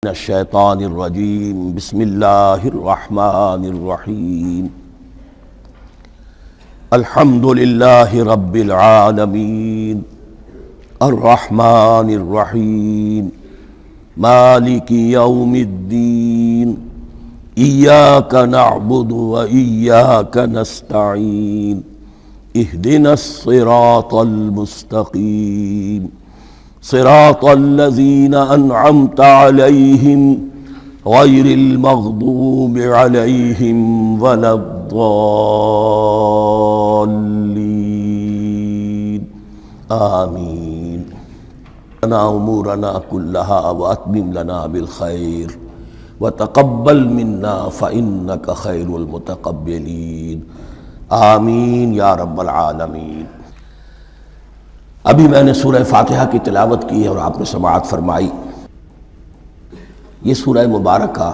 من الشیطان الرجیم بسم اللہ الرحمن الرحیم الحمد للہ رب العالمین الرحمن الرحیم مالک یوم الدین ایاک نعبد و ایاک نستعین اہدنا الصراط المستقیم صراط الذین انعمت علیہم غیر المغضوب علیہم ولا الضالین آمین لنا امورنا کلها واتمم لنا بالخیر وتقبل منا فإنک خیر المتقبلین آمین یا رب العالمین۔ ابھی میں نے سورہ فاتحہ کی تلاوت کی ہے اور آپ نے سماعت فرمائی۔ یہ سورہ مبارکہ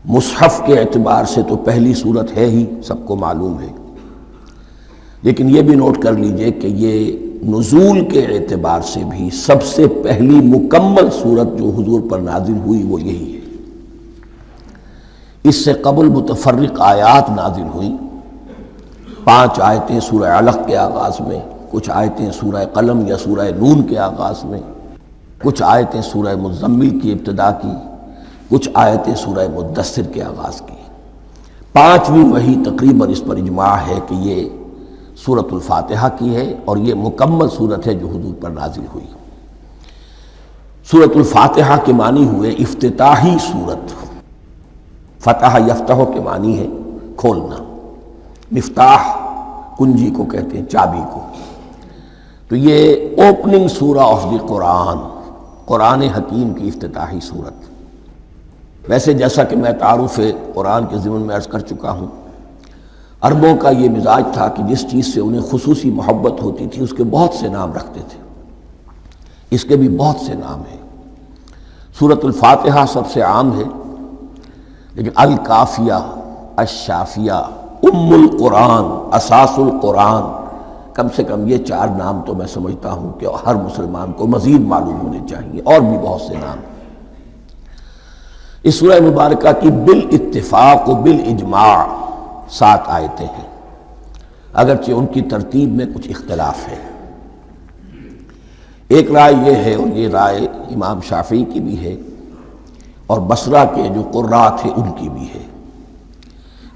مصحف کے اعتبار سے تو پہلی سورت ہے ہی، سب کو معلوم ہے، لیکن یہ بھی نوٹ کر لیجئے کہ یہ نزول کے اعتبار سے بھی سب سے پہلی مکمل سورت جو حضور پر نازل ہوئی وہ یہی ہے۔ اس سے قبل متفرق آیات نازل ہوئیں، 5 آیتیں سورہ علق کے آغاز میں، کچھ آیتیں سورہ قلم یا سورہ نون کے آغاز میں، کچھ آیتیں سورہ مزمل کی ابتدا کی، کچھ آیتیں سورہ مدثر کے آغاز کی۔ 5ویں وحی تقریباً اس پر اجماع ہے کہ یہ سورۃ الفاتحہ کی ہے اور یہ مکمل سورت ہے جو حضور پر نازل ہوئی۔ سورۃ الفاتحہ کے معنی ہوئے افتتاحی سورت۔ فتح یفتح کے معنی ہے کھولنا، مفتاح کنجی کو کہتے ہیں، چابی کو۔ تو یہ اوپننگ سورہ آف دی قرآن حکیم کی افتتاحی صورت۔ ویسے جیسا کہ میں تعارف قرآن کے ضمن میں عرض کر چکا ہوں، عربوں کا یہ مزاج تھا کہ جس چیز سے انہیں خصوصی محبت ہوتی تھی اس کے بہت سے نام رکھتے تھے۔ اس کے بھی بہت سے نام ہیں۔ سورۃ الفاتحہ سب سے عام ہے، لیکن الکافیہ، الشافیہ، ام القرآن، اساس القرآن، کم سے کم یہ 4 نام تو میں سمجھتا ہوں کہ ہر مسلمان کو مزید معلوم ہونے چاہیے، اور بھی بہت سے نام۔ اس سورہ مبارکہ کی بالاتفاق و بالاجماع 7 آیتیں ہیں، اگرچہ ان کی ترتیب میں کچھ اختلاف ہے۔ ایک رائے یہ ہے، اور یہ رائے امام شافعی کی بھی ہے اور بصرہ کے جو قراء تھے ان کی بھی ہے،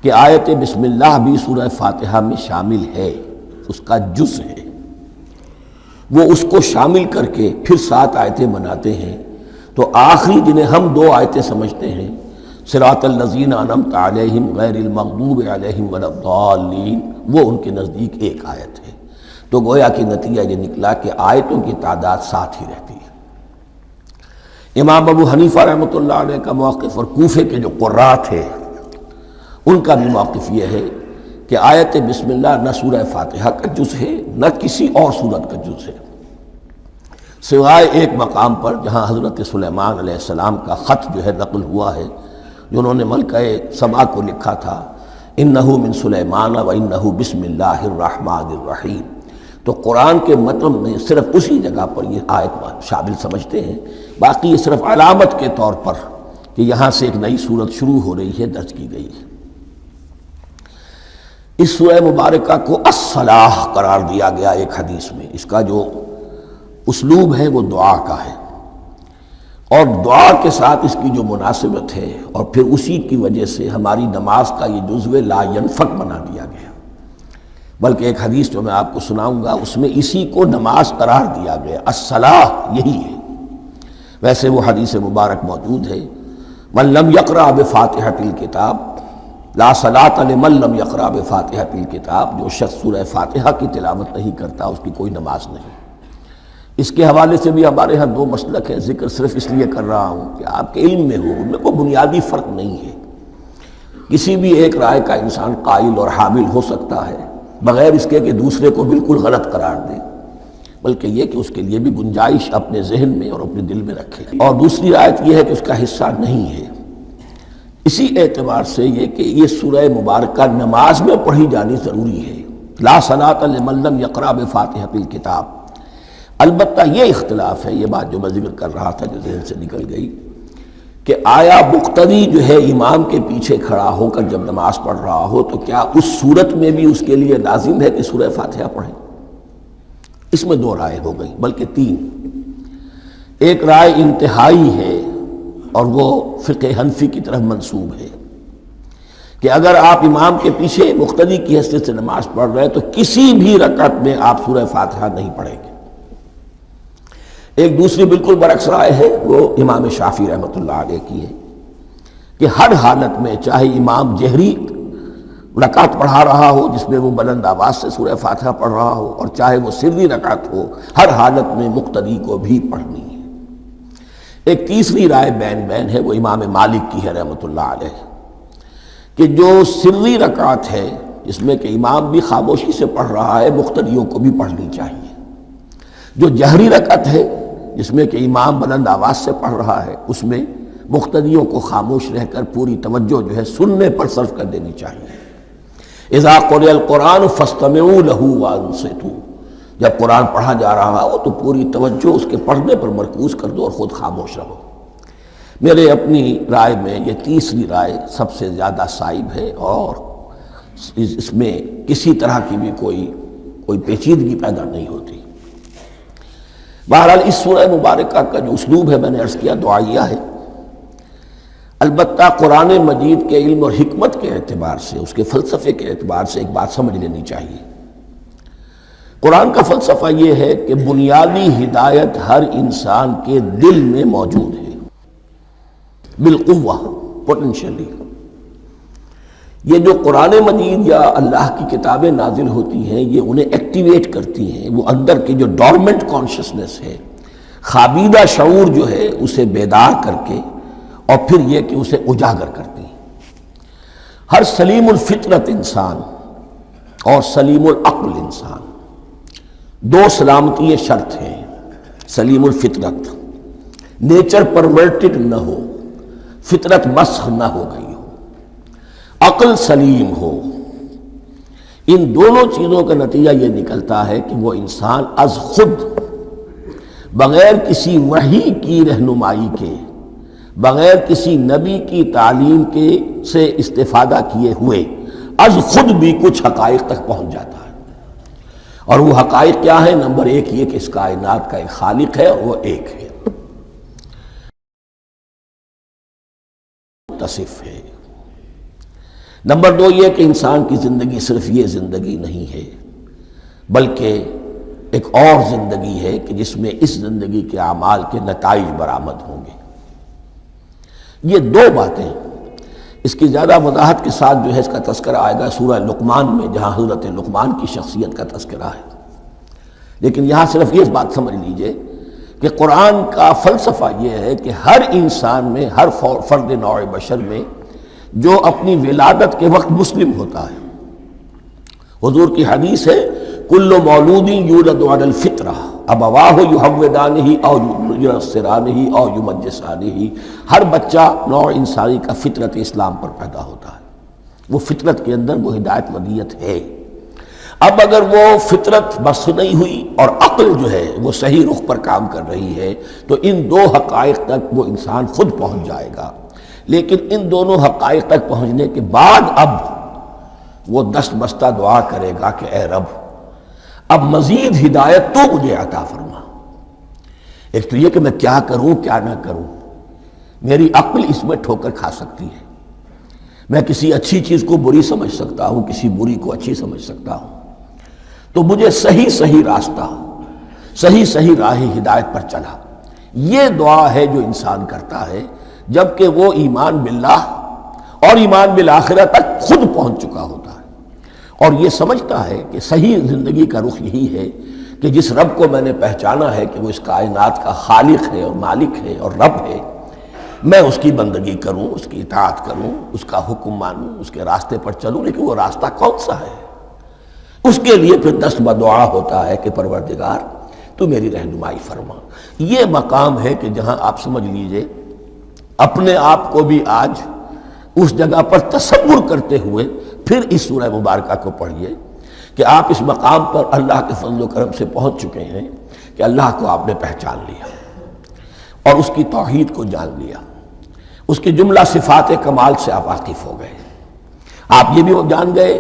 کہ آیت بسم اللہ بھی سورہ فاتحہ میں شامل ہے، اس کا جز ہے۔ وہ اس کو شامل کر کے پھر 7 آیتیں بناتے ہیں، تو آخری جنہیں ہم 2 آیتیں سمجھتے ہیں، صراط الذین انعمت علیہم غیر المغضوب علیہم ولا الضالین، وہ ان کے نزدیک ایک آیت ہے۔ تو گویا کہ نتیجہ یہ نکلا کہ آیتوں کی تعداد 7 ہی رہتی ہے۔ امام ابو حنیفہ رحمۃ اللہ علیہ کا موقف اور کوفے کے جو قراء تھے ان کا بھی موقف یہ ہے کہ آیت بسم اللہ نہ سورہ فاتحہ کا جز ہے نہ کسی اور سورت کا جز ہے، سوائے ایک مقام پر جہاں حضرت سلیمان علیہ السلام کا خط جو ہے نقل ہوا ہے، جو انہوں نے ملکہ سبا کو لکھا تھا، انہ من سلیمان و انہ بسم اللہ الرحمن الرحیم۔ تو قرآن کے متن میں صرف اسی جگہ پر یہ آیت شامل سمجھتے ہیں، باقی یہ صرف علامت کے طور پر کہ یہاں سے ایک نئی سورت شروع ہو رہی ہے درج کی گئی ہے۔ اس سورہ مبارکہ کو الصلاح قرار دیا گیا ایک حدیث میں۔ اس کا جو اسلوب ہے وہ دعا کا ہے، اور دعا کے ساتھ اس کی جو مناسبت ہے، اور پھر اسی کی وجہ سے ہماری نماز کا یہ جزو لا ینفک بنا دیا گیا۔ بلکہ ایک حدیث جو میں آپ کو سناؤں گا اس میں اسی کو نماز قرار دیا گیا، الصلاح یہی ہے۔ ویسے وہ حدیث مبارک موجود ہے، من لم یقرأ بفاتحۃ الکتاب لا صلاۃ لمن لم یقرأ بفاتحۃ الکتاب، جو شخص سورہ فاتحہ کی تلاوت نہیں کرتا اس کی کوئی نماز نہیں۔ اس کے حوالے سے بھی ہمارے ہاں 2 مسلک ہیں، ذکر صرف اس لیے کر رہا ہوں کہ آپ کے علم میں ہو، ان میں کوئی بنیادی فرق نہیں ہے۔ کسی بھی ایک رائے کا انسان قائل اور حامل ہو سکتا ہے بغیر اس کے کہ دوسرے کو بالکل غلط قرار دے، بلکہ یہ کہ اس کے لیے بھی گنجائش اپنے ذہن میں اور اپنے دل میں رکھے۔ اور دوسری آیت یہ ہے کہ اس کا حصہ نہیں ہے۔ اسی اعتبار سے یہ کہ یہ سورہ مبارکہ نماز میں پڑھی جانی ضروری ہے، لا صلاۃ لمن لم یقرأ بفاتحۃ الکتاب۔ البتہ یہ اختلاف ہے، یہ بات جو میں ذکر کر رہا تھا جو ذہن سے نکل گئی، کہ آیا مقتدی جو ہے امام کے پیچھے کھڑا ہو کر جب نماز پڑھ رہا ہو تو کیا اس صورت میں بھی اس کے لیے لازم ہے کہ سورہ فاتحہ پڑھیں؟ اس میں دو رائے ہو گئی، بلکہ تین۔ ایک رائے انتہائی ہے اور وہ فقہ حنفی کی طرف منسوب ہے کہ اگر آپ امام کے پیچھے مقتدی کی حیثیت سے نماز پڑھ رہے ہیں تو کسی بھی رکعت میں آپ سورہ فاتحہ نہیں پڑھیں گے۔ ایک دوسری بالکل برعکس رائے ہے، وہ امام شافعی رحمۃ اللہ علیہ کی ہے کہ ہر حالت میں چاہے امام جہری رکعت پڑھا رہا ہو جس میں وہ بلند آواز سے سورہ فاتحہ پڑھ رہا ہو، اور چاہے وہ سری رکعت ہو، ہر حالت میں مقتدی کو بھی پڑھنی ہے۔ ایک تیسری رائے بین ہے، وہ امام مالک کی ہے رحمۃ اللہ علیہ، کہ جو سری رکعت ہے جس میں کہ امام بھی خاموشی سے پڑھ رہا ہے، مقتدیوں کو بھی پڑھنی چاہیے۔ جو جہری رکعت ہے جس میں کہ امام بلند آواز سے پڑھ رہا ہے، اس میں مقتدیوں کو خاموش رہ کر پوری توجہ جو ہے سننے پر صرف کر دینی چاہیے۔ اذا قرئ القرآن فاستمعوا له وانصتوا، جب قرآن پڑھا جا رہا ہو تو پوری توجہ اس کے پڑھنے پر مرکوز کر دو اور خود خاموش رہو۔ میرے اپنی رائے میں یہ تیسری رائے سب سے زیادہ صائب ہے اور اس میں کسی طرح کی بھی کوئی پیچیدگی پیدا نہیں ہوتی۔ بہرحال اس سورہ مبارکہ کا جو اسلوب ہے میں نے عرض کیا دعائیہ ہے، البتہ قرآن مجید کے علم اور حکمت کے اعتبار سے، اس کے فلسفے کے اعتبار سے ایک بات سمجھ لینی چاہیے۔ قرآن کا فلسفہ یہ ہے کہ بنیادی ہدایت ہر انسان کے دل میں موجود ہے، بالقوہ، پوٹینشلی۔ یہ جو قرآن مجید یا اللہ کی کتابیں نازل ہوتی ہیں یہ انہیں ایکٹیویٹ کرتی ہیں، وہ اندر کی جو ڈورمنٹ کانشسنس ہے، خوابیدہ شعور جو ہے اسے بیدار کر کے اور پھر یہ کہ اسے اجاگر کرتی ہیں۔ ہر سلیم الفطرت انسان اور سلیم العقل انسان، دو سلامتی شرط ہیں۔ سلیم الفطرت، نیچر پرورٹڈ نہ ہو، فطرت مسخ نہ ہو گئی ہو، عقل سلیم ہو۔ ان دونوں چیزوں کا نتیجہ یہ نکلتا ہے کہ وہ انسان از خود، بغیر کسی وحی کی رہنمائی کے، بغیر کسی نبی کی تعلیم کے سے استفادہ کیے ہوئے از خود بھی کچھ حقائق تک پہنچ جاتا ہے۔ اور وہ حقائق کیا ہیں؟ نمبر ایک یہ کہ اس کائنات کا ایک خالق ہے اور وہ ایک ہے، متصف ہے۔ نمبر دو یہ کہ انسان کی زندگی صرف یہ زندگی نہیں ہے بلکہ ایک اور زندگی ہے کہ جس میں اس زندگی کے اعمال کے نتائج برآمد ہوں گے۔ یہ دو باتیں، اس کی زیادہ وضاحت کے ساتھ جو ہے اس کا تذکرہ آئے گا سورہ لقمان میں، جہاں حضرت لقمان کی شخصیت کا تذکرہ ہے۔ لیکن یہاں صرف یہ بات سمجھ لیجئے کہ قرآن کا فلسفہ یہ ہے کہ ہر انسان میں، ہر فرد نوع بشر میں جو اپنی ولادت کے وقت مسلم ہوتا ہے، حضور کی حدیث ہے کل مولود یولد علی الفطرہ ابواہ یحودانہ او ینصرانہ او یمجسانہ، ہر بچہ نوع انسانی کا فطرت اسلام پر پیدا ہوتا ہے، وہ فطرت کے اندر وہ ہدایت ودیت ہے۔ اب اگر وہ فطرت بس نہیں ہوئی اور عقل جو ہے وہ صحیح رخ پر کام کر رہی ہے تو ان دو حقائق تک وہ انسان خود پہنچ جائے گا۔ لیکن ان دونوں حقائق تک پہنچنے کے بعد اب وہ دست بستہ دعا کرے گا کہ اے رب اب مزید ہدایت تو مجھے عطا فرما۔ ایک تو یہ کہ میں کیا کروں کیا نہ کروں، میری عقل اس میں ٹھوکر کھا سکتی ہے، میں کسی اچھی چیز کو بری سمجھ سکتا ہوں، کسی بری کو اچھی سمجھ سکتا ہوں، تو مجھے صحیح راستہ، صحیح راہ ہدایت پر چلا۔ یہ دعا ہے جو انسان کرتا ہے جبکہ وہ ایمان باللہ اور ایمان بالآخرہ تک خود پہنچ چکا ہوتا ہے، اور یہ سمجھتا ہے کہ صحیح زندگی کا رخ یہی ہے کہ جس رب کو میں نے پہچانا ہے کہ وہ اس کائنات کا خالق ہے اور مالک ہے اور رب ہے، میں اس کی بندگی کروں، اس کی اطاعت کروں، اس کا حکم مانوں، اس کے راستے پر چلوں۔ لیکن وہ راستہ کون سا ہے؟ اس کے لیے پھر دست بدعا ہوتا ہے کہ پروردگار تو میری رہنمائی فرما۔ یہ مقام ہے کہ جہاں آپ سمجھ لیجئے اپنے آپ کو بھی آج اس جگہ پر تصور کرتے ہوئے پھر اس سورہ مبارکہ کو پڑھیے کہ آپ اس مقام پر اللہ کے فضل و کرم سے پہنچ چکے ہیں کہ اللہ کو آپ نے پہچان لیا اور اس کی توحید کو جان لیا، اس کی جملہ صفات کمال سے آپ واقف ہو گئے، آپ یہ بھی جان گئے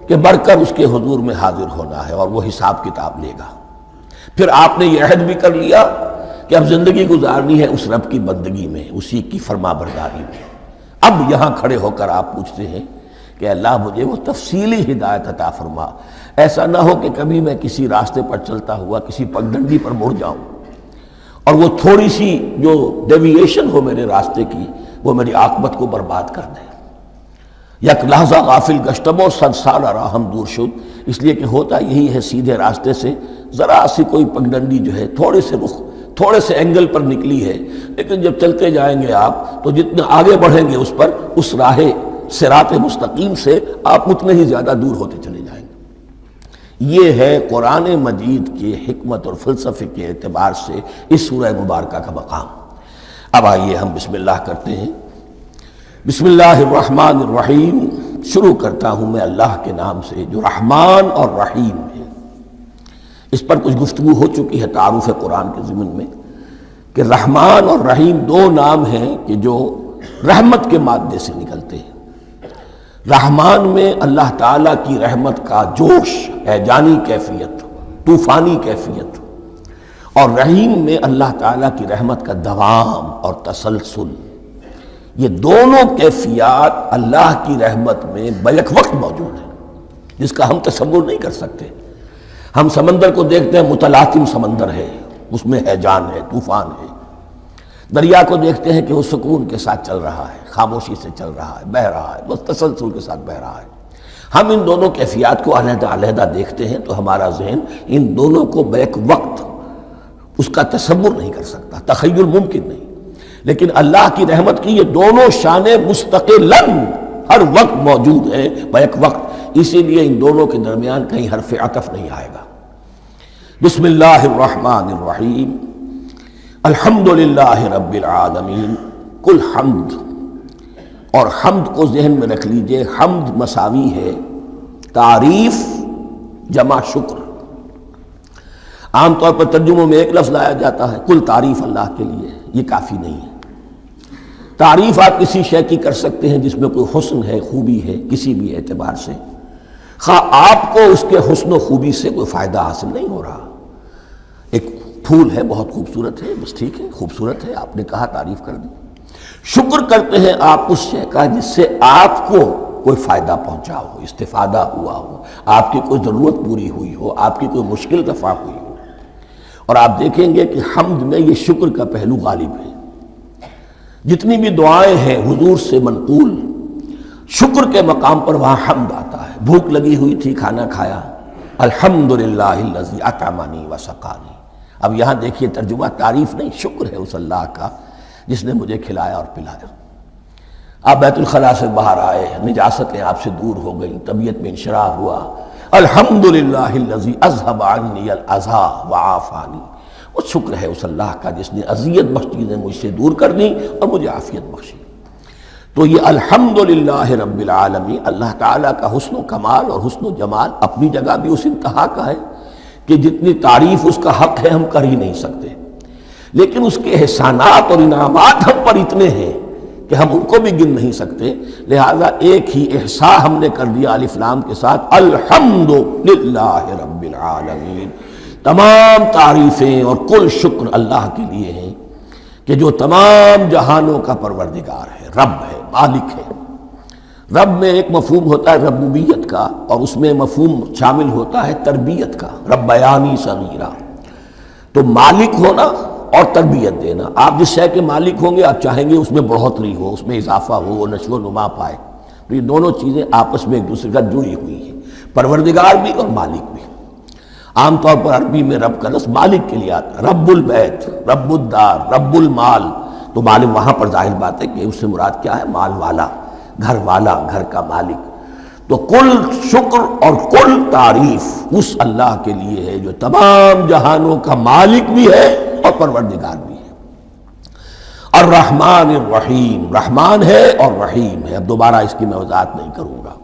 کہ بڑھ کر اس کے حضور میں حاضر ہونا ہے اور وہ حساب کتاب لے گا۔ پھر آپ نے یہ عہد بھی کر لیا کہ اب زندگی گزارنی ہے اس رب کی بندگی میں، اسی کی فرما برداری میں۔ اب یہاں کھڑے ہو کر آپ پوچھتے ہیں کہ اللہ مجھے وہ تفصیلی ہدایت عطا فرما، ایسا نہ ہو کہ کبھی میں کسی راستے پر چلتا ہوا کسی پگڈنڈی پر مڑ جاؤں اور وہ تھوڑی سی جو ڈیوییشن ہو میرے راستے کی وہ میری عاقبت کو برباد کر دے۔ یک لحظہ غافل گشتم و صد سال راہم دور شد، اس لیے کہ ہوتا یہی ہے سیدھے راستے سے ذرا سی کوئی پگڈنڈی جو ہے تھوڑے سے اینگل پر نکلی ہے، لیکن جب چلتے جائیں گے آپ تو جتنے آگے بڑھیں گے اس پر، اس راہ صراط مستقیم سے آپ اتنے ہی زیادہ دور ہوتے چلے جائیں گے۔ یہ ہے قرآن مجید کی حکمت اور فلسفے کے اعتبار سے اس سورہ مبارکہ کا مقام۔ اب آئیے ہم بسم اللہ کرتے ہیں۔ بسم اللہ الرحمن الرحیم، شروع کرتا ہوں میں اللہ کے نام سے جو رحمان اور رحیم ہے۔ اس پر کچھ گفتگو ہو چکی ہے تعارف قرآن کے ضمن میں کہ رحمان اور رحیم دو نام ہیں کہ جو رحمت کے مادے سے نکلتے ہیں۔ رحمان میں اللہ تعالیٰ کی رحمت کا جوش ہے، جانی کیفیت، طوفانی کیفیت، اور رحیم میں اللہ تعالیٰ کی رحمت کا دوام اور تسلسل۔ یہ دونوں کیفیات اللہ کی رحمت میں بیک وقت موجود ہیں، جس کا ہم تصور نہیں کر سکتے۔ ہم سمندر کو دیکھتے ہیں، متلاطم سمندر ہے، اس میں ہیجان ہے، طوفان ہے۔ دریا کو دیکھتے ہیں کہ وہ سکون کے ساتھ چل رہا ہے، خاموشی سے چل رہا ہے، بہہ رہا ہے، بس تسلسل کے ساتھ بہہ رہا ہے۔ ہم ان دونوں کیفیات کو علیحدہ علیحدہ دیکھتے ہیں تو ہمارا ذہن ان دونوں کو بیک وقت اس کا تصور نہیں کر سکتا، تخیل ممکن نہیں۔ لیکن اللہ کی رحمت کی یہ دونوں شانیں مستقلاً ہر وقت موجود ہیں، بیک وقت، اسی لیے ان دونوں کے درمیان کہیں حرف عطف نہیں آئے گا۔ بسم اللہ الرحمن الرحیم، الحمدللہ رب العالمین۔ کل حمد، اور حمد کو ذہن میں رکھ لیجئے، حمد مساوی ہے تعریف جمع شکر۔ عام طور پر ترجموں میں ایک لفظ لایا جاتا ہے، کل تعریف اللہ کے لیے، یہ کافی نہیں ہے۔ تعریف آپ کسی شے کی کر سکتے ہیں جس میں کوئی حسن ہے، خوبی ہے، کسی بھی اعتبار سے، خواہ آپ کو اس کے حسن و خوبی سے کوئی فائدہ حاصل نہیں ہو رہا۔ ایک پھول ہے، بہت خوبصورت ہے، بس ٹھیک ہے، خوبصورت ہے، آپ نے کہا، تعریف کر دی۔ شکر کرتے ہیں آپ اس شے کا جس سے آپ کو کوئی فائدہ پہنچا ہو، استفادہ ہوا ہو، آپ کی کوئی ضرورت پوری ہوئی ہو، آپ کی کوئی مشکل رفع ہوئی ہو۔ اور آپ دیکھیں گے کہ حمد میں یہ شکر کا پہلو غالب ہے۔ جتنی بھی دعائیں ہیں حضور سے منقول، شکر کے مقام پر وہاں حمد آتا ہے۔ بھوک لگی ہوئی تھی، کھانا کھایا، الحمدللہ الذی اطعمنی وسقانی۔ اب یہاں دیکھیے ترجمہ تعریف نہیں، شکر ہے اس اللہ کا جس نے مجھے کھلایا اور پلایا۔ آپ بیت الخلاء سے باہر آئے، نجاستیں آپ سے دور ہو گئیں، طبیعت میں انشراح ہوا، الحمدللہ الذی اذھب عنی الاذی وعافانی۔ وہ شکر ہے اس اللہ کا جس نے اذیت بخش چیزیں مجھ سے دور کر دیں اور مجھے عافیت بخشی۔ تو یہ الحمدللہ رب العالمین، اللہ تعالیٰ کا حسن و کمال اور حسن و جمال اپنی جگہ بھی اس انتہا کا ہے کہ جتنی تعریف اس کا حق ہے ہم کر ہی نہیں سکتے، لیکن اس کے احسانات اور انعامات ہم پر اتنے ہیں کہ ہم ان کو بھی گن نہیں سکتے۔ لہذا ایک ہی احصاء ہم نے کر دیا الف لام کے ساتھ، الحمدللہ رب العالمین۔ تمام تعریفیں اور کل شکر اللہ کے لیے ہیں کہ جو تمام جہانوں کا پروردگار ہے، رب ہے، مالک ہے۔ رب میں ایک مفہوم ہوتا ہے ربوبیت کا، اور اس میں مفہوم شامل ہوتا ہے تربیت کا، ربیانی صغیرہ۔ تو مالک ہونا اور تربیت دینا، آپ جس شے کے مالک ہوں گے آپ چاہیں گے اس میں بڑھوتری ہو، اس میں اضافہ ہو، وہ نشو و نما پائے۔ تو یہ دونوں چیزیں آپس میں ایک دوسرے کا جڑی ہوئی ہیں، پروردگار بھی اور مالک بھی۔ عام طور پر عربی میں رب کا لفظ مالک کے لیے آتا ہے، رب البیت، رب الدار، رب المال۔ تو مالک وہاں پر ظاہر بات ہے کہ اس سے مراد کیا ہے، مال والا، گھر والا، گھر کا مالک۔ تو کل شکر اور کل تعریف اس اللہ کے لیے ہے جو تمام جہانوں کا مالک بھی ہے اور پروردگار بھی ہے۔ الرحمن الرحیم، رحمان ہے اور رحیم ہے۔ اب دوبارہ اس کی میں وضاحت نہیں کروں گا۔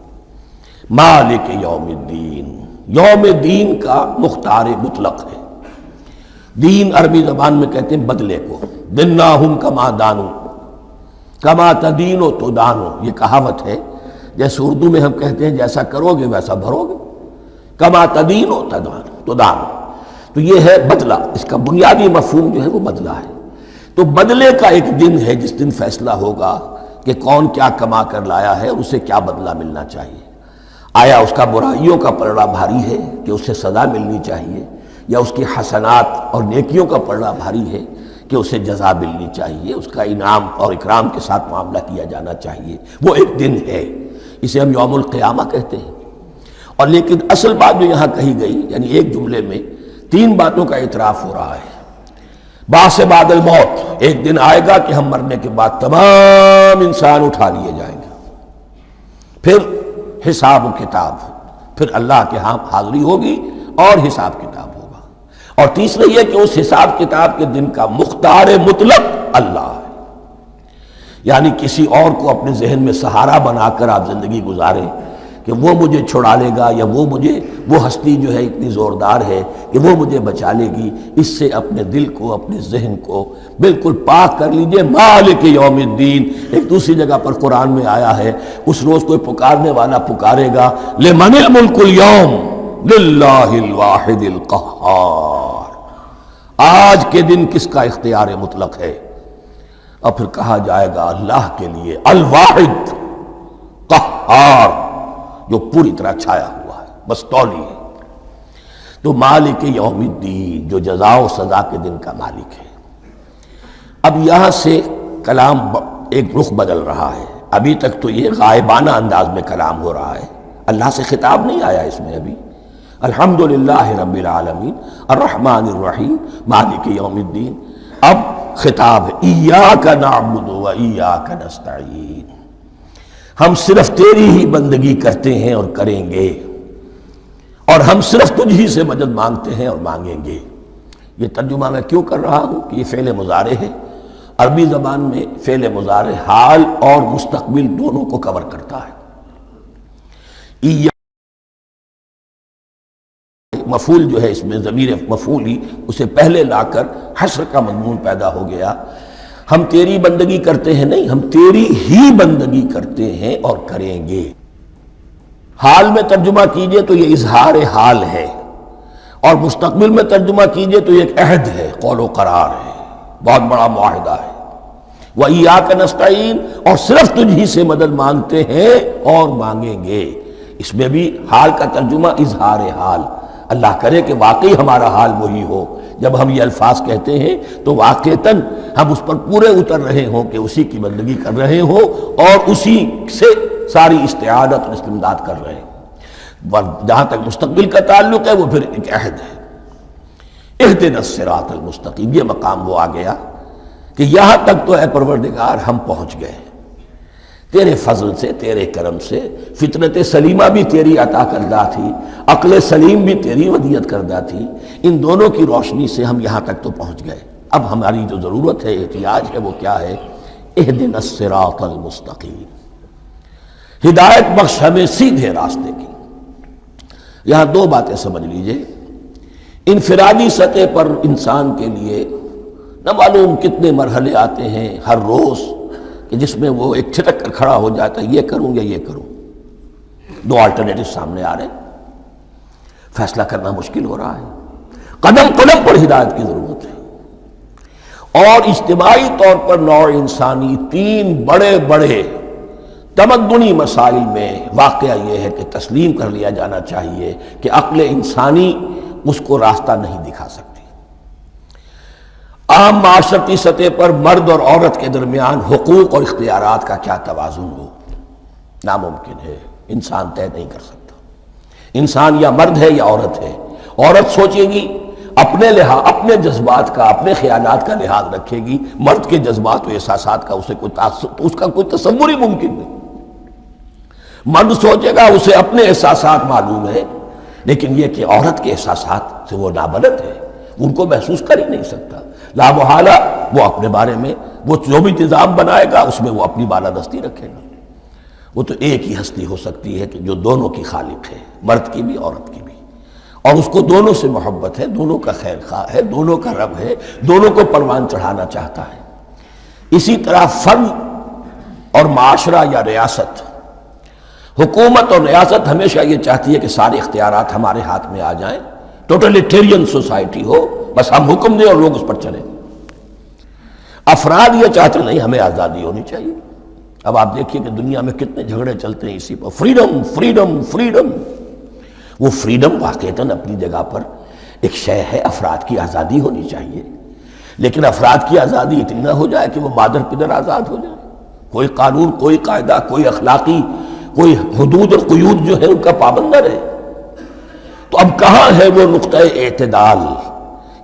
مالک یوم الدین، یوم دین کا مختار مطلق ہے۔ دین عربی زبان میں کہتے ہیں بدلے کو، دناہم کما دانو، کما تدینو تدانو، یہ کہاوت ہے، جیسے اردو میں ہم کہتے ہیں جیسا کرو گے ویسا بھرو گے، کما تدینو تدانو، تو یہ ہے بدلہ، اس کا بنیادی مفہوم جو ہے وہ بدلہ ہے۔ تو بدلے کا ایک دن ہے جس دن فیصلہ ہوگا کہ کون کیا کما کر لایا ہے اور اسے کیا بدلہ ملنا چاہیے۔ آیا اس کا برائیوں کا پلڑا بھاری ہے کہ اسے سزا ملنی چاہیے، یا اس کی حسنات اور نیکیوں کا پلڑا بھاری ہے کہ اسے جزا ملنی چاہیے، اس کا انعام اور اکرام کے ساتھ معاملہ کیا جانا چاہیے۔ وہ ایک دن ہے، اسے ہم یوم القیامہ کہتے ہیں۔ اور لیکن اصل بات جو یہاں کہی گئی، یعنی ایک جملے میں 3 باتوں کا اعتراف ہو رہا ہے۔ بعث بعد الموت، ایک دن آئے گا کہ ہم مرنے کے بعد تمام انسان اٹھا لیے جائیں گے، پھر حساب و کتاب، پھر اللہ کے ہاں حاضری ہوگی اور حساب کتاب ہوگا۔ اور تیسرا یہ کہ اس حساب کتاب کے دن کا مختار مطلق اللہ ہے، یعنی کسی اور کو اپنے ذہن میں سہارا بنا کر آپ زندگی گزاریں کہ وہ مجھے چھڑا لے گا، یا وہ ہستی جو ہے اتنی زوردار ہے کہ وہ مجھے بچا لے گی، اس سے اپنے دل کو، اپنے ذہن کو بالکل پاک کر لیجئے۔ مالک یوم الدین، ایک دوسری جگہ پر قرآن میں آیا ہے، اس روز کوئی پکارنے والا پکارے گا لمن الملک اليوم للہ الواحد القہار، آج کے دن کس کا اختیار مطلق ہے؟ اور پھر کہا جائے گا اللہ کے لیے، الواحد قہار، جو پوری طرح چھایا ہوا ہے، بس تولی ہے۔ تو مالک یوم الدین، جو جزا و سزا کے دن کا مالک ہے۔ اب یہاں سے کلام ایک رخ بدل رہا ہے۔ ابھی تک تو یہ غائبانہ انداز میں کلام ہو رہا ہے، اللہ سے خطاب نہیں آیا اس میں ابھی۔ الحمدللہ رب العالمین الرحمن الرحیم مالک یوم الدین، اب خطاب ہے ایاک نعبد و ایاک نستعین، ہم صرف تیری ہی بندگی کرتے ہیں اور کریں گے، اور ہم صرف تجھ ہی سے مدد مانگتے ہیں اور مانگیں گے۔ یہ ترجمہ میں کیوں کر رہا ہوں کہ یہ فعل مضارع ہے، عربی زبان میں فعل مضارع حال اور مستقبل دونوں کو کور کرتا ہے۔ مفعول جو ہے اس میں ضمیر مفعولی، اسے پہلے لا کر حشر کا مضمون پیدا ہو گیا۔ ہم تیری بندگی کرتے ہیں نہیں، ہم تیری ہی بندگی کرتے ہیں اور کریں گے۔ حال میں ترجمہ کیجئے تو یہ اظہار حال ہے، اور مستقبل میں ترجمہ کیجئے تو یہ ایک عہد ہے، قول و قرار ہے، بہت بڑا معاہدہ ہے۔ وَإِيَّاكَ نَسْتَعِينُ، اور صرف تجھ ہی سے مدد مانگتے ہیں اور مانگیں گے۔ اس میں بھی حال کا ترجمہ اظہار حال، اللہ کرے کہ واقعی ہمارا حال وہی ہو، جب ہم یہ الفاظ کہتے ہیں تو واقعتاً ہم اس پر پورے اتر رہے ہوں کہ اسی کی بندگی کر رہے ہوں اور اسی سے ساری استعانت اور استمداد کر رہے ہیں۔ جہاں تک مستقبل کا تعلق ہے وہ پھر ایک عہد ہے، اہدنا الصراط المستقیم، یہ مقام وہ آ گیا کہ یہاں تک تو اے پروردگار ہم پہنچ گئے، تیرے فضل سے، تیرے کرم سے، فطرت سلیمہ بھی تیری عطا کردہ تھی، عقل سلیم بھی تیری ودیت کردہ تھی، ان دونوں کی روشنی سے ہم یہاں تک تو پہنچ گئے۔ اب ہماری جو ضرورت ہے، احتیاج ہے، وہ کیا ہے؟ اہدنا الصراط المستقیم، ہدایت بخش ہمیں سیدھے راستے کی۔ یہاں 2 باتیں سمجھ لیجئے۔ انفرادی سطح پر انسان کے لیے نہ معلوم کتنے مرحلے آتے ہیں ہر روز کہ جس میں وہ ایک چھٹک کر کھڑا ہو جاتا ہے، یہ کروں یا یہ کروں، 2 آلٹرنیٹو سامنے آ رہے ہیں، فیصلہ کرنا مشکل ہو رہا ہے، قدم قدم پر ہدایت کی ضرورت ہے۔ اور اجتماعی طور پر نوع انسانی 3 بڑے بڑے تمدنی مسائل میں واقعہ یہ ہے کہ تسلیم کر لیا جانا چاہیے کہ عقل انسانی اس کو راستہ نہیں دکھا سکتی۔ عام معاشرتی سطح پر مرد اور عورت کے درمیان حقوق اور اختیارات کا کیا توازن ہو، ناممکن ہے، انسان طے نہیں کر سکتا۔ انسان یا مرد ہے یا عورت ہے، عورت سوچے گی اپنے لحاظ، اپنے جذبات کا، اپنے خیالات کا لحاظ رکھے گی، مرد کے جذبات و احساسات کا اس کا کوئی تصور ہی ممکن نہیں۔ مرد سوچے گا اسے اپنے احساسات معلوم ہے، لیکن یہ کہ عورت کے احساسات سے وہ نابلد ہے، ان کو محسوس کر ہی نہیں سکتا۔ لا محالہ وہ اپنے بارے میں وہ جو بھی نظام بنائے گا اس میں وہ اپنی بالادستی رکھے گا۔ وہ تو ایک ہی ہستی ہو سکتی ہے کہ جو دونوں کی خالق ہے، مرد کی بھی عورت کی بھی، اور اس کو دونوں سے محبت ہے، دونوں کا خیر خواہ ہے، دونوں کا رب ہے، دونوں کو پروان چڑھانا چاہتا ہے۔ اسی طرح فرد اور معاشرہ یا ریاست، حکومت اور ریاست ہمیشہ یہ چاہتی ہے کہ سارے اختیارات ہمارے ہاتھ میں آ جائیں، ٹوٹلیٹیرین سوسائٹی ہو، بس ہم حکم دیں اور لوگ اس پر چلیں۔ افراد یہ چاہتے نہیں، ہمیں آزادی ہونی چاہیے۔ اب آپ دیکھیے کہ دنیا میں کتنے جھگڑے چلتے ہیں اسی پر، فریڈم فریڈم فریڈم۔ وہ فریڈم واقعتاً اپنی جگہ پر ایک شے ہے، افراد کی آزادی ہونی چاہیے، لیکن افراد کی آزادی اتنی نہ ہو جائے کہ وہ مادر پدر آزاد ہو جائے، کوئی قانون، کوئی قاعدہ، کوئی اخلاقی، کوئی حدود اور قیود جو ہے ان کا پابند نہ رہے۔ تو اب کہاں ہے وہ نقطہ اعتدال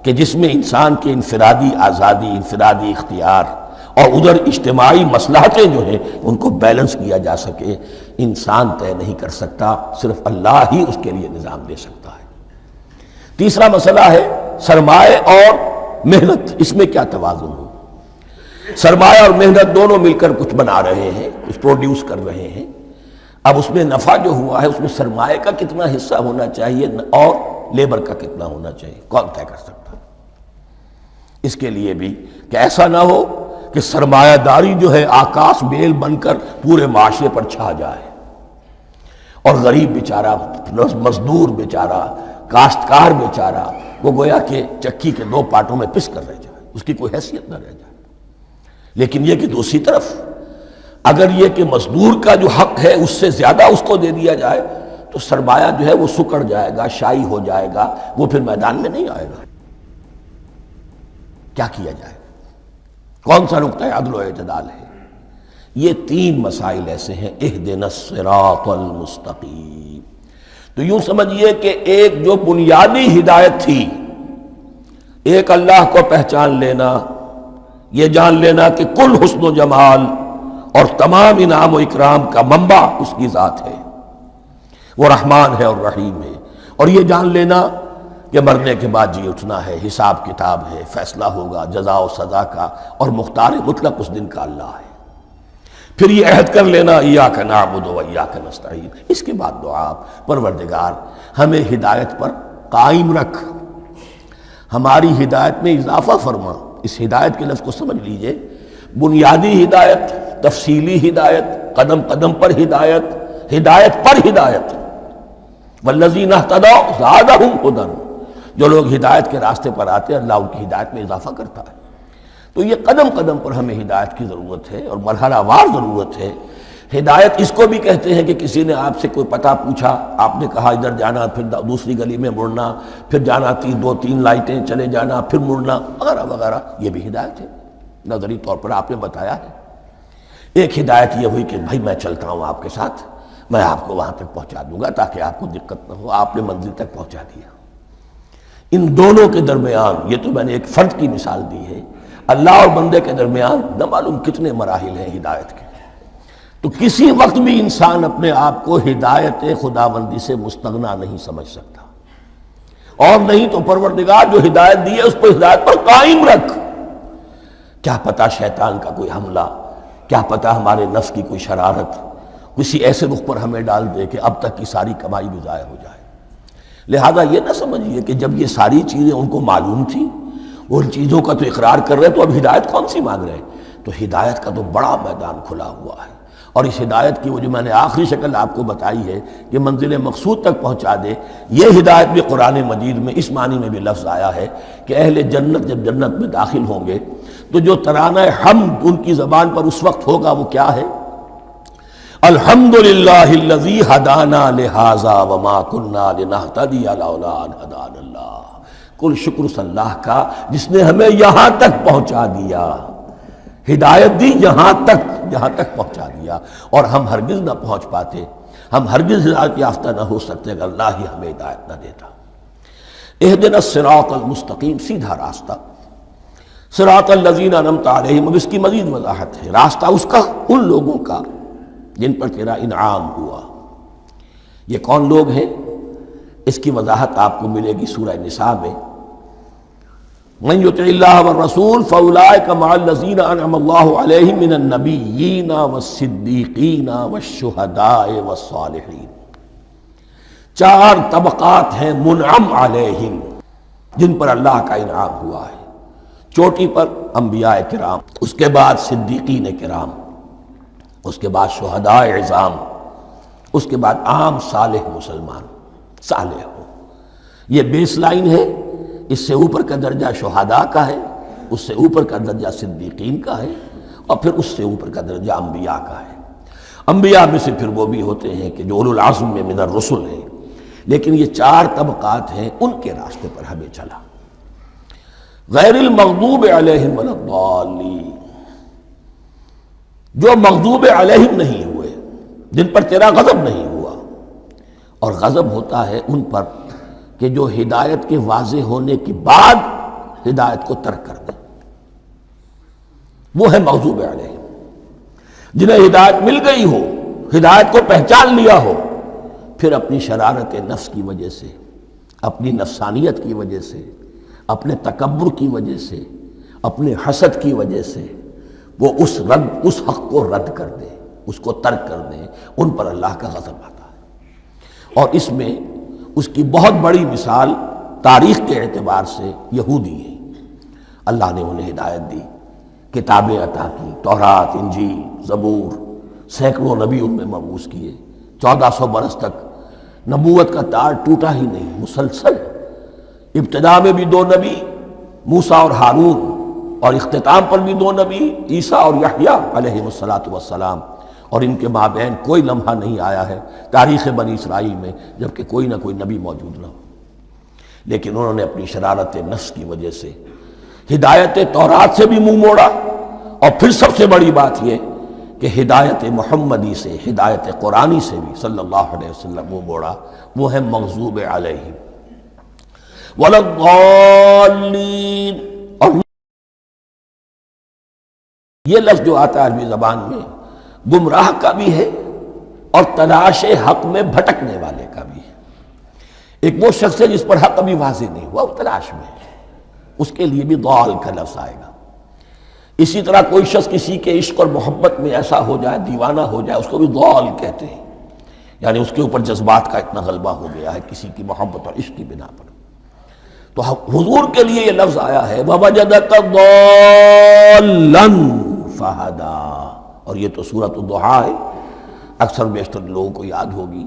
کہ جس میں انسان کے انفرادی آزادی، انفرادی اختیار اور ادھر اجتماعی مصلحتیں جو ہیں ان کو بیلنس کیا جا سکے؟ انسان طے نہیں کر سکتا، صرف اللہ ہی اس کے لیے نظام دے سکتا ہے۔ تیسرا مسئلہ ہے سرمایہ اور محنت، اس میں کیا توازن ہو؟ سرمایہ اور محنت دونوں مل کر کچھ بنا رہے ہیں، کچھ پروڈیوس کر رہے ہیں۔ اب اس میں نفع جو ہوا ہے اس میں سرمایہ کا کتنا حصہ ہونا چاہیے اور لیبر کا کتنا ہونا چاہیے، کون طے کر سکتا ہے؟ اس کے لیے بھی کہ ایسا نہ ہو کہ سرمایہ داری جو ہے آکاش بیل بن کر پورے معاشرے پر چھا جائے اور غریب بیچارہ، مزدور بیچارہ، کاشتکار بیچارہ وہ گویا کہ چکی کے دو پارٹوں میں پس کر رہ جائے، اس کی کوئی حیثیت نہ رہ جائے۔ لیکن یہ کہ دوسری طرف اگر یہ کہ مزدور کا جو حق ہے اس سے زیادہ اس کو دے دیا جائے تو سرمایہ جو ہے وہ سکڑ جائے گا، شائی ہو جائے گا، وہ پھر میدان میں نہیں آئے گا۔ کیا کیا جائے؟ کون سا نقطہ عدل و اعتدال ہے؟ یہ تین مسائل ایسے ہیں، اہدنا الصراط المستقیم۔ تو یوں سمجھیے کہ ایک جو بنیادی ہدایت تھی، ایک اللہ کو پہچان لینا، یہ جان لینا کہ کل حسن و جمال اور تمام انعام و اکرام کا منبع اس کی ذات ہے، وہ رحمان ہے اور رحیم ہے، اور یہ جان لینا کہ مرنے کے بعد جی اٹھنا ہے، حساب کتاب ہے، فیصلہ ہوگا جزا و سزا کا، اور مختار مطلق اس دن کا اللہ ہے۔ پھر یہ عہد کر لینا ایاک نعبد و ایاک نستعین۔ اس کے بعد دعا، پروردگار ہمیں ہدایت پر قائم رکھ، ہماری ہدایت میں اضافہ فرما۔ اس ہدایت کے لفظ کو سمجھ لیجئے، بنیادی ہدایت، تفصیلی ہدایت، قدم قدم پر ہدایت، ہدایت پر ہدایت۔ والذین اہتدوا زادہم ھدی، جو لوگ ہدایت کے راستے پر آتے ہیں اللہ ان کی ہدایت میں اضافہ کرتا ہے۔ تو یہ قدم قدم پر ہمیں ہدایت کی ضرورت ہے اور مرحلہ وار ضرورت ہے۔ ہدایت اس کو بھی کہتے ہیں کہ کسی نے آپ سے کوئی پتہ پوچھا، آپ نے کہا ادھر جانا، پھر دوسری گلی میں مڑنا، پھر جانا دو تین لائٹیں چلے جانا، پھر مڑنا، وغیرہ وغیرہ، یہ بھی ہدایت ہے، نظری طور پر آپ نے بتایا ہے۔ ایک ہدایت یہ ہوئی کہ بھائی میں چلتا ہوں آپ کے ساتھ، میں آپ کو وہاں تک پہنچا دوں گا تاکہ آپ کو دقت نہ ہو، آپ نے منزل تک پہنچا دیا۔ ان دونوں کے درمیان، یہ تو میں نے ایک فرد کی مثال دی ہے، اللہ اور بندے کے درمیان نہ معلوم کتنے مراحل ہیں ہدایت کے۔ تو کسی وقت بھی انسان اپنے آپ کو ہدایت خداوندی سے مستغنا نہیں سمجھ سکتا، اور نہیں تو پروردگار جو ہدایت دی ہے اس کو ہدایت پر قائم رکھ۔ کیا پتہ شیطان کا کوئی حملہ، کیا پتہ ہمارے نفس کی کوئی شرارت کسی ایسے رخ پر ہمیں ڈال دے کہ اب تک کی ساری کمائی بھی ضائع ہو جائے۔ لہذا یہ نہ سمجھیے کہ جب یہ ساری چیزیں ان کو معلوم تھیں، وہ ان چیزوں کا تو اقرار کر رہے تو اب ہدایت کون سی مانگ رہے ہیں؟ تو ہدایت کا تو بڑا میدان کھلا ہوا ہے، اور اس ہدایت کی وہ جو میں نے آخری شکل آپ کو بتائی ہے کہ منزل مقصود تک پہنچا دے، یہ ہدایت بھی قرآن مجید میں اس معنی میں بھی لفظ آیا ہے کہ اہل جنت جب جنت میں داخل ہوں گے تو جو ترانہ حمد ان کی زبان پر اس وقت ہوگا وہ کیا ہے؟ الحمدللہ الذی ہدانا لہذا وما کننا لنہتدی لولا ان ہدانا اللہ۔ کل شکر اس اللہ کا جس نے ہمیں یہاں تک پہنچا دیا، ہدایت دی یہاں تک پہنچا دیا، اور ہم ہرگز نہ پہنچ پاتے، ہم ہرگز ہدایت یافتہ نہ ہو سکتے اگر اللہ ہی ہمیں ہدایت نہ دیتا۔ اہدنا الصراط المستقیم، سیدھا راستہ، صراط الذین انعمت علیہم۔ اب اس کی مزید وضاحت ہے، راستہ اس کا ان لوگوں کا جن پر تیرا انعام ہوا۔ یہ کون لوگ ہیں؟ اس کی وضاحت آپ کو ملے گی سورہ نساء میں، من یطع اللہ والرسول فاولئک مع الذین انعم اللہ علیہم من النبیین والصدیقین والشہداء والصالحین۔ چار طبقات ہیں منعم علیہم جن پر اللہ کا انعام ہوا ہے۔ چوٹی پر انبیاء کرام، اس کے بعد صدیقین کرام، اس کے بعد شہداء عظام، اس کے بعد عام صالح مسلمان صالح ہو. یہ بیس لائن ہے. اس سے اوپر کا درجہ شہداء کا ہے، اس سے اوپر کا درجہ صدیقین کا ہے، اور پھر اس سے اوپر کا درجہ انبیاء کا ہے. انبیاء میں سے پھر وہ بھی ہوتے ہیں کہ جو اولو العزم میں من الرسل ہیں، لیکن یہ 4 طبقات ہیں، ان کے راستے پر ہمیں چلا. غیر المغضوب علیہم ولا الضالین، جو مغضوب علیہم نہیں ہوئے، جن پر تیرا غضب نہیں ہوا. اور غضب ہوتا ہے ان پر کہ جو ہدایت کے واضح ہونے کے بعد ہدایت کو ترک کر دیں، وہ ہے مغضوب علیہم. جنہیں ہدایت مل گئی ہو، ہدایت کو پہچان لیا ہو، پھر اپنی شرارت نفس کی وجہ سے، اپنی نفسانیت کی وجہ سے، اپنے تکبر کی وجہ سے، اپنے حسد کی وجہ سے وہ اس حق کو رد کر دیں، اس کو ترک کر دیں. ان پر اللہ کا غضب آتا ہے. اور اس میں اس کی بہت بڑی مثال تاریخ کے اعتبار سے یہودی ہیں. اللہ نے انہیں ہدایت دی، کتابیں عطا کی، تورات، انجیل، زبور، سینکڑوں نبی ان میں مبعوث کیے. 1400 برس تک نبوت کا تار ٹوٹا ہی نہیں، مسلسل. ابتدا میں بھی 2 نبی، موسیٰ اور ہارون، اور اختتام پر بھی 2 نبی، عیسیٰ اور یحییٰ علیہ السلام. اور ان کے مابین کوئی لمحہ نہیں آیا ہے تاریخ بنی اسرائیل میں جب کہ کوئی نہ کوئی نبی موجود نہ ہو. لیکن انہوں نے اپنی شرارت نفس کی وجہ سے ہدایت تورات سے بھی منہ موڑا، اور پھر سب سے بڑی بات یہ کہ ہدایت محمدی سے، ہدایت قرآنی سے بھی صلی اللہ علیہ وسلم منہ موڑا. وہ ہے مغضوب علیہم ولا الضالین. اور یہ لفظ جو آتا ہے عربی زبان میں گمراہ کا بھی ہے اور تلاش حق میں بھٹکنے والے کا بھی ہے. ایک وہ شخص ہے جس پر حق ابھی واضح نہیں ہوا، وہ تلاش میں ہے، اس کے لیے بھی ضال کا لفظ آئے گا. اسی طرح کوئی شخص کسی کے عشق اور محبت میں ایسا ہو جائے، دیوانہ ہو جائے، اس کو بھی ضال کہتے ہیں. یعنی اس کے اوپر جذبات کا اتنا غلبہ ہو گیا ہے کسی کی محبت اور عشق کی بنا پر. تو حضور کے لیے یہ لفظ آیا ہے وَوَجَدَكَ ضَالًّا فَهَدَىٰ. اور یہ تو سورۃ الضحیٰ ہے، اکثر بیشتر لوگوں کو یاد ہوگی.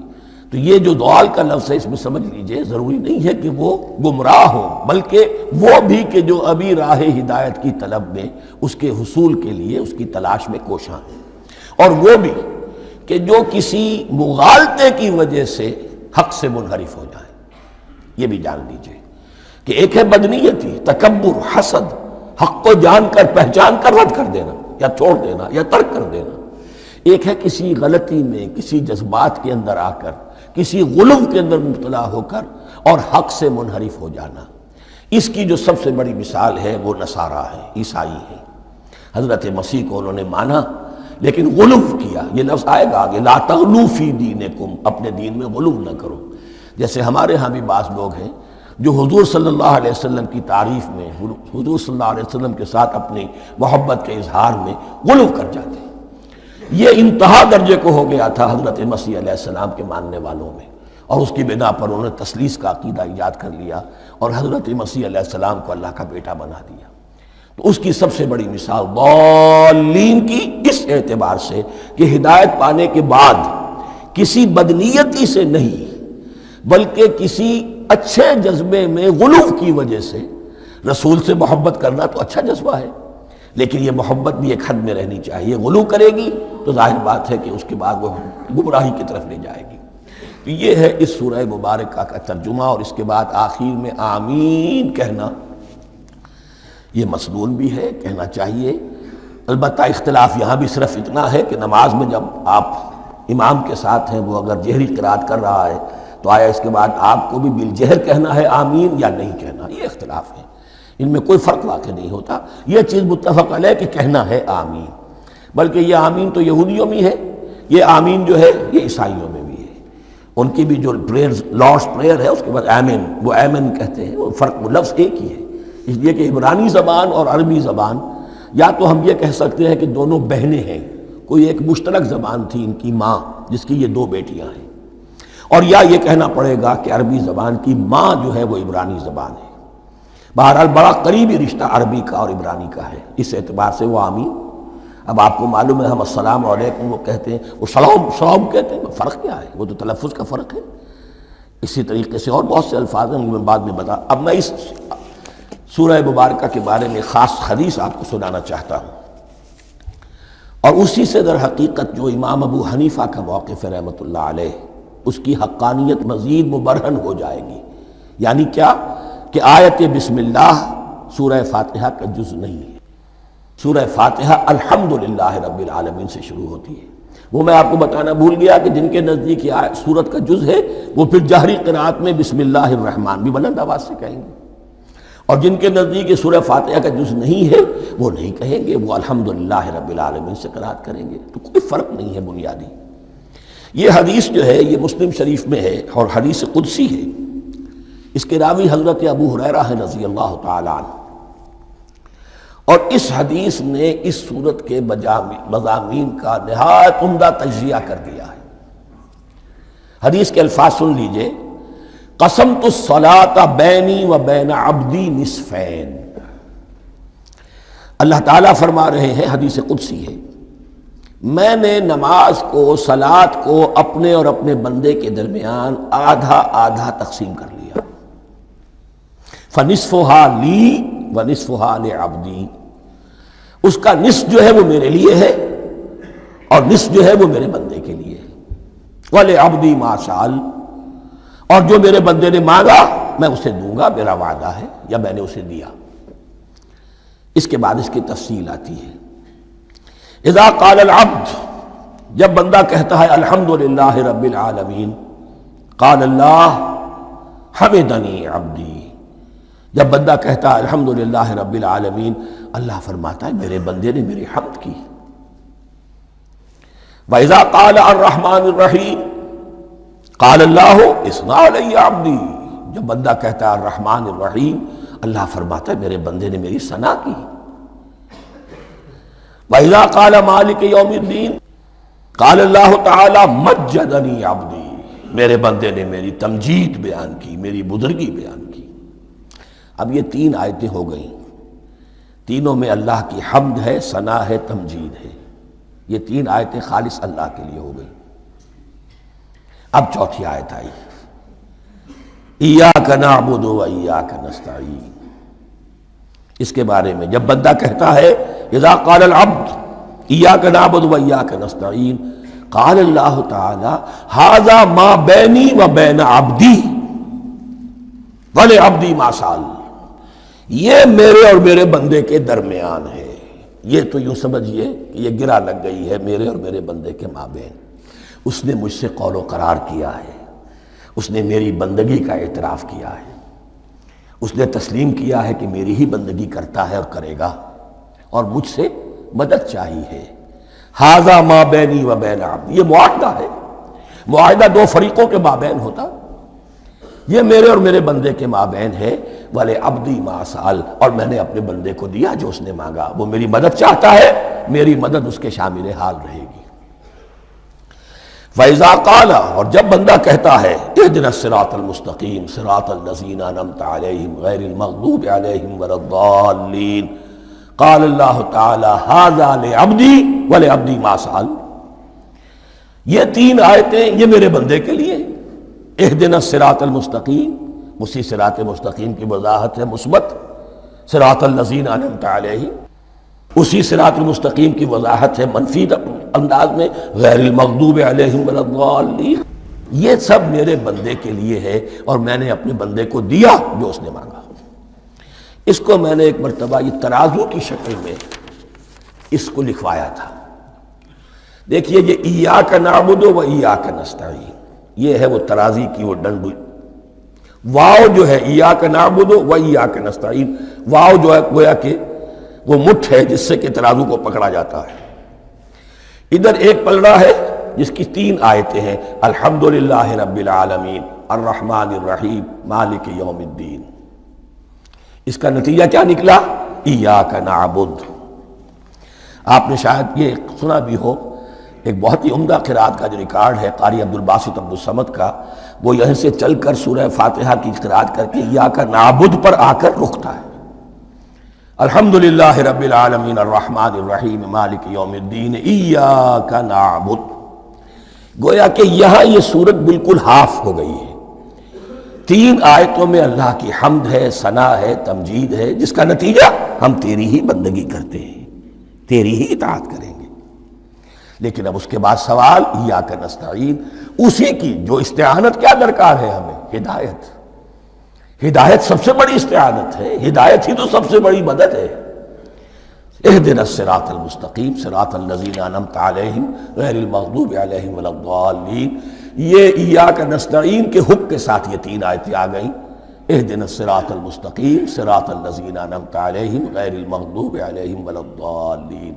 تو یہ جو ضال کا لفظ ہے، اس میں سمجھ لیجئے ضروری نہیں ہے کہ وہ گمراہ ہو، بلکہ وہ بھی کہ جو ابھی راہ ہدایت کی طلب میں، اس کے حصول کے لیے اس کی تلاش میں کوشاں ہیں. اور وہ بھی کہ جو کسی مغالطے کی وجہ سے حق سے منحرف ہو جائے. یہ بھی جان لیجئے کہ ایک ہے بدنیتی، تکبر، حسد، حق کو جان کر پہچان کر رد کر دینا یا چھوڑ دینا یا ترک کر دینا. ایک ہے کسی غلطی میں، کسی جذبات کے اندر آ کر، کسی غلو کے اندر مبتلا ہو کر اور حق سے منحرف ہو جانا. اس کی جو سب سے بڑی مثال ہے وہ نصارہ ہے، عیسائی ہے. حضرت مسیح کو انہوں نے مانا لیکن غلو کیا. یہ لفظ آئے گا آگے، لا تغلو فی دینکم، اپنے دین میں غلو نہ کرو. جیسے ہمارے ہاں بھی بعض لوگ ہیں جو حضور صلی اللہ علیہ وسلم کی تعریف میں، حضور صلی اللہ علیہ وسلم کے ساتھ اپنی محبت کے اظہار میں غلو کر جاتے ہیں. یہ انتہا درجے کو ہو گیا تھا حضرت مسیح علیہ السلام کے ماننے والوں میں، اور اس کی بنا پر انہوں نے تثلیث کا عقیدہ ایجاد کر لیا اور حضرت مسیح علیہ السلام کو اللہ کا بیٹا بنا دیا. تو اس کی سب سے بڑی مثال ضالین کی اس اعتبار سے کہ ہدایت پانے کے بعد کسی بدنیتی سے نہیں بلکہ کسی اچھے جذبے میں غلو کی وجہ سے. رسول سے محبت کرنا تو اچھا جذبہ ہے، لیکن یہ محبت بھی ایک حد میں رہنی چاہیے. غلو کرے گی تو ظاہر بات ہے کہ اس کے بعد وہ گمراہی کی طرف لے جائے گی. تو یہ ہے اس سورہ مبارکہ کا ترجمہ. اور اس کے بعد آخر میں آمین کہنا یہ مسنون بھی ہے، کہنا چاہیے. البتہ اختلاف یہاں بھی صرف اتنا ہے کہ نماز میں جب آپ امام کے ساتھ ہیں، وہ اگر جہری قرات کر رہا ہے تو آیا اس کے بعد آپ کو بھی بالجہر کہنا ہے آمین یا نہیں کہنا. یہ اختلاف ہے، ان میں کوئی فرق واقع نہیں ہوتا. یہ چیز متفق علیہ کہ کہنا ہے آمین. بلکہ یہ آمین تو یہودیوں میں ہے، یہ آمین جو ہے یہ عیسائیوں میں بھی ہے. ان کی بھی جو پریئر لارڈس پریئر ہے اس کے بعد آمین، وہ آمین کہتے ہیں. وہ فرق، وہ لفظ ایک ہی ہے. اس لیے کہ عبرانی زبان اور عربی زبان، یا تو ہم یہ کہہ سکتے ہیں کہ دونوں بہنیں ہیں، کوئی ایک مشترک زبان تھی ان کی ماں جس کی یہ 2 بیٹیاں ہیں، اور یا یہ کہنا پڑے گا کہ عربی زبان کی ماں جو ہے وہ عبرانی زبان ہے. بہرحال بڑا قریبی رشتہ عربی کا اور عبرانی کا ہے، اس اعتبار سے وہ آمین. اب آپ کو معلوم ہے ہم السلام علیکم وہ کہتے ہیں، وہ سلام کہتے ہیں، فرق کیا ہے؟ وہ تو تلفظ کا فرق ہے۔ اسی طریقے سے اور بہت سے الفاظ ہیں، میں بعد میں بتا۔ اب میں اس سورہ مبارکہ کے بارے میں خاص حدیث آپ کو سنانا چاہتا ہوں، اور اسی سے در حقیقت جو امام ابو حنیفہ کا موقف ہے رحمۃ اللہ علیہ، اس کی حقانیت مزید مبرہن ہو جائے گی۔ یعنی کیا کہ آیت بسم اللہ سورہ فاتحہ کا جز نہیں ہے۔ سورہ فاتحہ الحمدللہ رب العالمین سے شروع ہوتی ہے۔ وہ میں آپ کو بتانا بھول گیا کہ جن کے نزدیک یہ سورت کا جز ہے وہ پھر جہری قرات میں بسم اللہ الرحمن بھی بلند آواز سے کہیں گے، اور جن کے نزدیک یہ سورہ فاتحہ کا جز نہیں ہے وہ نہیں کہیں گے، وہ الحمدللہ رب العالمین سے قرات کریں گے۔ تو کوئی فرق نہیں ہے بنیادی۔ یہ حدیث جو ہے یہ مسلم شریف میں ہے اور حدیث قدسی ہے۔ اس کے راوی حضرت ابو ہریرہ ہیں رضی اللہ تعالیٰ عنہ، اور اس حدیث نے اس صورت کے مضامین کا نہایت عمدہ تجزیہ کر دیا ہے۔ حدیث کے الفاظ سن لیجئے، قسمت الصلاۃ بینی و بین عبدی نصفین۔ اللہ تعالیٰ فرما رہے ہیں، حدیث قدسی ہے، میں نے نماز کو، صلاۃ کو اپنے اور اپنے بندے کے درمیان آدھا آدھا تقسیم کر لیا۔ فنصفها لی ونصفها لعبدی، اس کا نصف جو ہے وہ میرے لیے ہے اور نصف جو ہے وہ میرے بندے کے لیے ہے۔ وَلِعَبْدِي مَا سَأَلَ، اور جو میرے بندے نے مانگا میں اسے دوں گا، میرا وعدہ ہے یا میں نے اسے دیا۔ اس کے بعد اس کی تفصیل آتی ہے، اذا قال العبد، جب بندہ کہتا ہے الحمدللہ رب العالمین، قال اللہ حمدنی عبدی، جب بندہ کہتا ہے الحمدللہ رب العالمین، اللہ فرماتا ہے میرے بندے نے میری حمد کی۔ وَإِذَا قَالَ الرَّحْمَنِ الرَّحِيمِ قَالَ اللَّهُ اثْنَىٰ عَلَيَّ عَبْدِي، جب بندہ کہتا ہے الرحمن الرحیم، اللہ فرماتا ہے میرے بندے نے میری ثنا کی۔ وَإِذَا قَالَ مَالِكِ يَوْمِ الدِّينِ قَالَ اللَّهُ تَعَالَى مَجَّدَنِي عَبْدِي، میرے بندے نے میری تمجید بیان کی، میری بزرگی بیان کی۔ اب یہ تین آیتیں ہو گئیں، تینوں میں اللہ کی حمد ہے، ثنا ہے، تمجید ہے۔ یہ تین آیتیں خالص اللہ کے لیے ہو گئیں۔ اب چوتھی آیت آئی، ایاک نعبد و ایاک نستعین۔ اس کے بارے میں جب بندہ کہتا ہے اذا قال العبد ایاک نعبد و ایاک نستعین، قال اللہ تعالی ھذا ما بینی و بین عبدی ولعبدی ما سأل، یہ میرے اور میرے بندے کے درمیان ہے۔ یہ تو یوں سمجھیے کہ یہ گرہ لگ گئی ہے میرے اور میرے بندے کے مابین۔ اس نے مجھ سے قول و قرار کیا ہے، اس نے میری بندگی کا اعتراف کیا ہے، اس نے تسلیم کیا ہے کہ میری ہی بندگی کرتا ہے اور کرے گا، اور مجھ سے مدد چاہیے ہے۔ ھذا ما بینی و بین عبدی، یہ معاہدہ ہے، معاہدہ دو فریقوں کے مابین ہوتا، یہ میرے اور میرے بندے کے مابین ہے۔ وَلِعَبْدِي مَا سَأَلَ، اور میں نے اپنے بندے کو دیا جو اس نے مانگا، وہ میری مدد چاہتا ہے، میری مدد اس کے شامل حال رہے گی۔ فَإِذَا قَالَ، اور جب بندہ کہتا ہے اهْدِنَا الصِّرَاطَ الْمُسْتَقِيمَ صِرَاطَ الَّذِينَ أَنْعَمْتَ عَلَيْهِمْ غَيْرِ الْمَغْضُوبِ عَلَيْهِمْ وَلَا الضَّالِّينَ، قَالَ اللَّهُ تَعَالَى هَذَا لِعَبْدِي وَلِعَبْدِي مَا سَأَلَ۔ یہ تین آیتیں یہ میرے بندے کے لیے، اهْدِنَا الصِّرَاطَ الْمُسْتَقِيمَ، اسی صراط مستقیم کی وضاحت ہے مثبت، صراط الذین انعمت علیہم، اسی صراط المستقیم کی وضاحت ہے منفی انداز میں، غیر المغضوب علیہم ولا الضالین۔ یہ سب میرے بندے کے لیے ہے اور میں نے اپنے بندے کو دیا جو اس نے مانگا۔ اس کو میں نے ایک مرتبہ یہ ترازو کی شکل میں اس کو لکھوایا تھا۔ دیکھیے یہ ایاک نعبد و ایاک نستعین، یہ ہے وہ ترازی کی وہ ڈنڈ، واو جو ہے ایاک نعبد و ایاک نستعین، واو جو ہے گویا کہ وہ مٹھ ہے جس سے کہ ترازو کو پکڑا جاتا ہے۔ ادھر ایک پلڑا ہے جس کی تین آیتیں ہیں، الحمدللہ رب العالمین الرحمن الرحیم مالک یوم الدین۔ اس کا نتیجہ کیا نکلا؟ ایاک نعبد۔ آپ نے شاید یہ سنا بھی ہو، ایک بہت ہی عمدہ قرات کا جو ریکارڈ ہے قاری عبدالباسط عبدالصمد کا، وہ یہیں سے چل کر سورہ فاتحہ کی قرات کر کے ایاک نعبد پر آ کر رکتا ہے۔ الحمدللہ رب العالمین الرحمن الرحیم مالک یوم الدین ایاک نعبد۔ گویا کہ یہاں یہ صورت بالکل ہاف ہو گئی ہے۔ 3 آیتوں میں اللہ کی حمد ہے، ثنا ہے، تمجید ہے، جس کا نتیجہ ہم تیری ہی بندگی کرتے ہیں، تیری ہی اطاعت کریں گے۔ لیکن اب اس کے بعد سوال ایاک نستعین، اسی کی جو استعانت کیا درکار ہے ہمیں؟ ہدایت۔ ہدایت سب سے بڑی استعانت ہے، ہدایت ہی تو سب سے بڑی مدد ہے۔ اہدنا الصراط المستقیم صراط الذین انعمت علیہم غیر المغضوب علیہم ولا الضالین۔ یہ ایاک نستعین کے حق کے ساتھ یہ 3 آیتیں آ گئیں۔ اہدنا الصراط المستقیم صراط الذین انعمت علیہم غیر المغضوب علیہم ولا الضالین۔